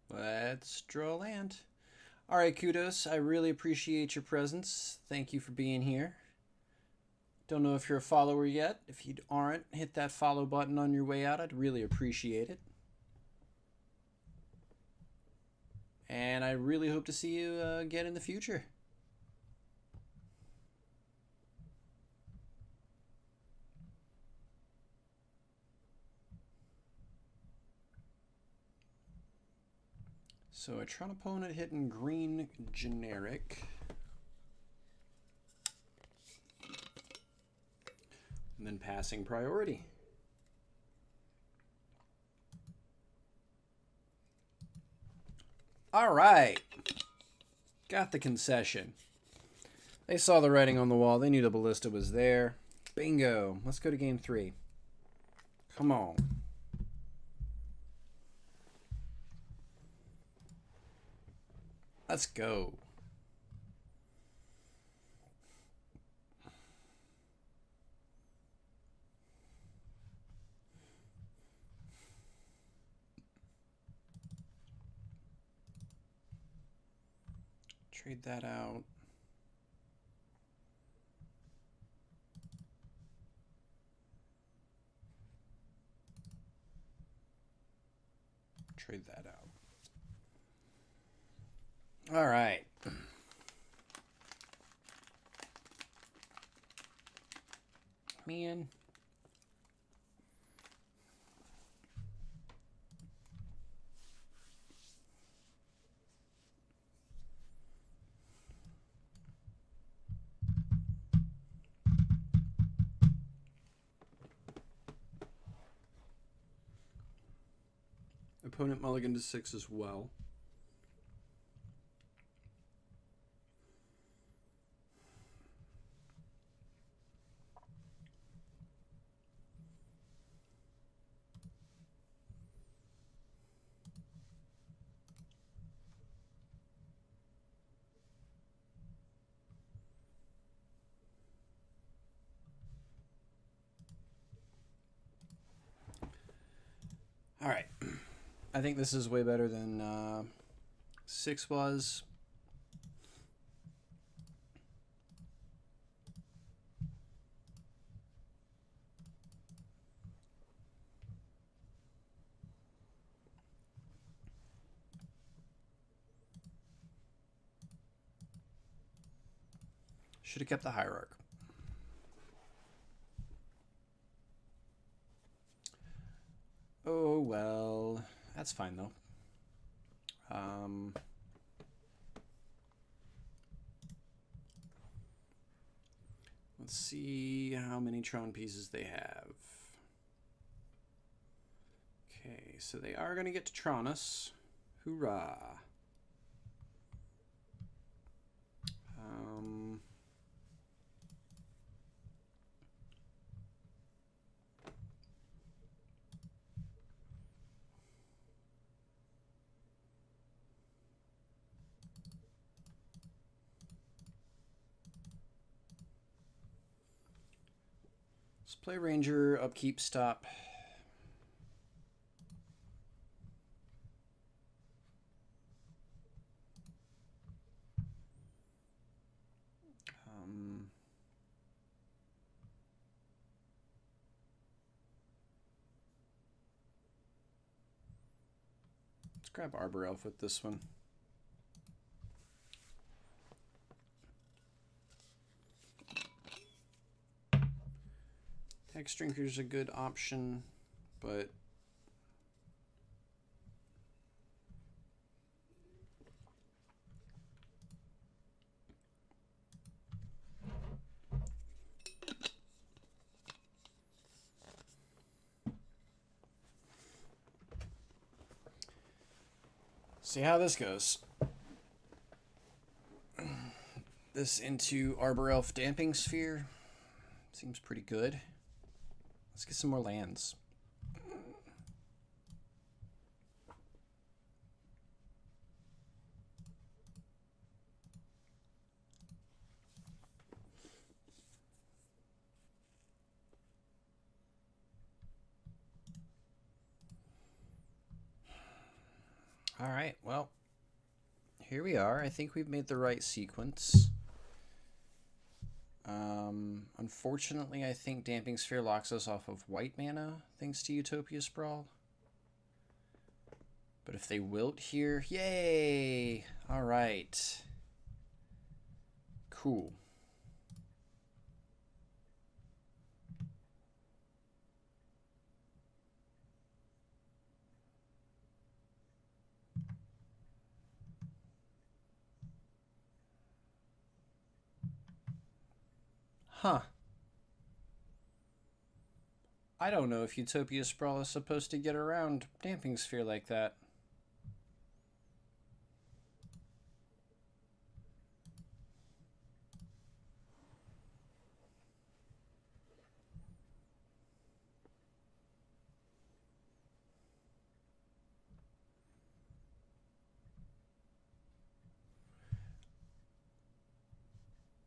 Let's draw land. All right, Kudos. I really appreciate your presence. Thank you for being here. Don't know if you're a follower yet. If you aren't, hit that follow button on your way out. I'd really appreciate it. And I really hope to see you again in the future. So a Tron opponent hitting green generic. And then passing priority. All right. Got the concession. They saw the writing on the wall. They knew the ballista was there. Bingo. Let's go to game 3. Come on. Let's go. Trade that out. Trade that out. All right. Man. Opponent mulligan to 6 as well. All right. I think this is way better than 6 was. Should have kept the hierarch. Oh, well, that's fine, though. Let's see how many Tron pieces they have. Okay, so they are going to get to Tronus. Hoorah. Let's play Ranger, upkeep, stop. Let's grab Arbor Elf with this one. Hex Drinker's a good option, but see how this goes. This into Arbor Elf Damping Sphere. Seems pretty good. Let's get some more lands. All right, well, here we are. I think we've made the right sequence. Unfortunately, I think Damping Sphere locks us off of white mana, thanks to Utopia Sprawl. But if they wilt here, yay! All right. Cool. Huh. I don't know if Utopia Sprawl is supposed to get around Damping Sphere like that.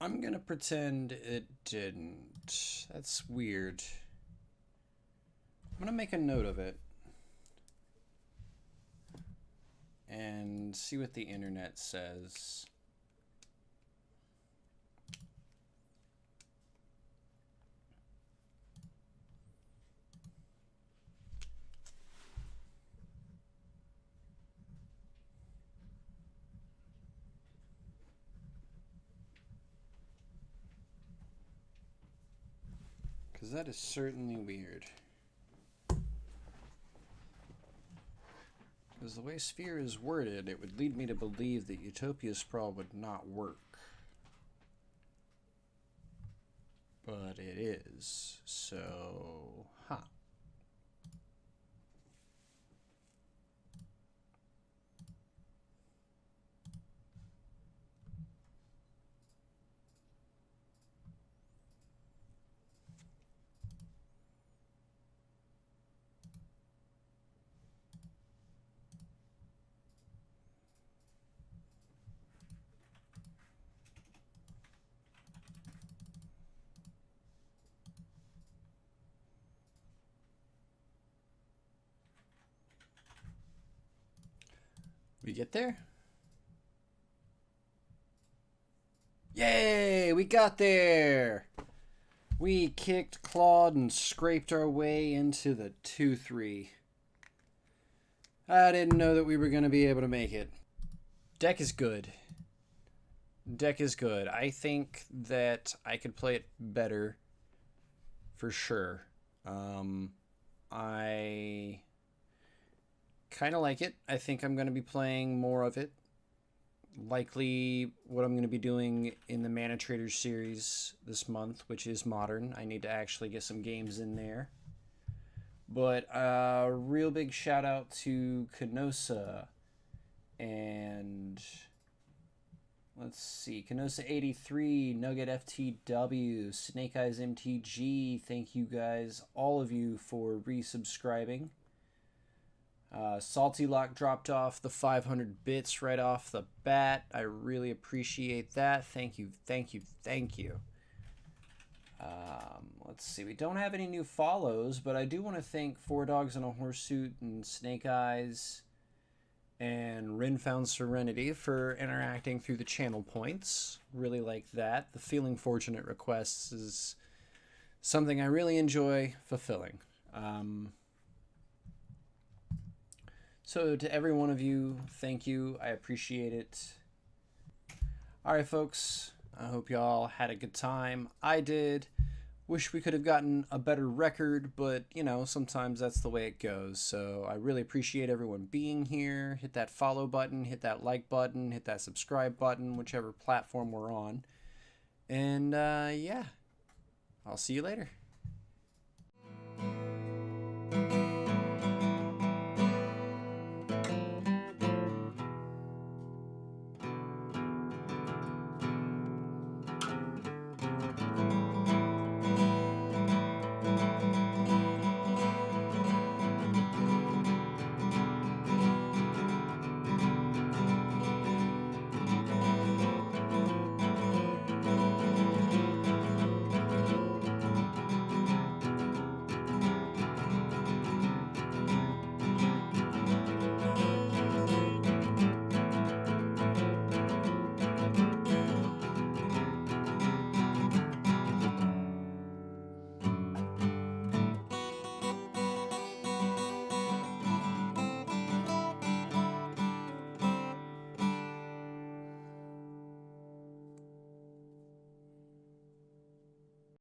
I'm gonna pretend it didn't. That's weird. I'm gonna make a note of it and see what the internet says. Because that is certainly weird. Because the way Sphere is worded, it would lead me to believe that Utopia Sprawl would not work. But it is. So, huh. We get there? Yay! We got there! We kicked, clawed, and scraped our way into the 2-3. I didn't know that we were going to be able to make it. Deck is good. Deck is good. I think that I could play it better for sure. I kind of like it. I think I'm going to be playing more of it. Likely what I'm going to be doing in the Mana Traders series this month, which is Modern. I need to actually get some games in there. But real big shout out to Canosa And let's see, Canosa83, Nugget FTW, Snake Eyes MTG, thank you guys, all of you, for resubscribing. Salty Lock dropped off the 500 bits right off the bat. I really appreciate that. Thank you, thank you, thank you. Let's see, we don't have any new follows, but I do want to thank Four Dogs in a Horsesuit and Snake Eyes and Rin Found Serenity for interacting through the channel points. Really like that. The Feeling Fortunate requests is something I really enjoy fulfilling. So to every one of you, thank you. I appreciate it. All right, folks. I hope y'all had a good time. I did. Wish we could have gotten a better record, but, you know, sometimes that's the way it goes. So I really appreciate everyone being here. Hit that follow button, hit that like button, hit that subscribe button, whichever platform we're on. And, yeah, I'll see you later.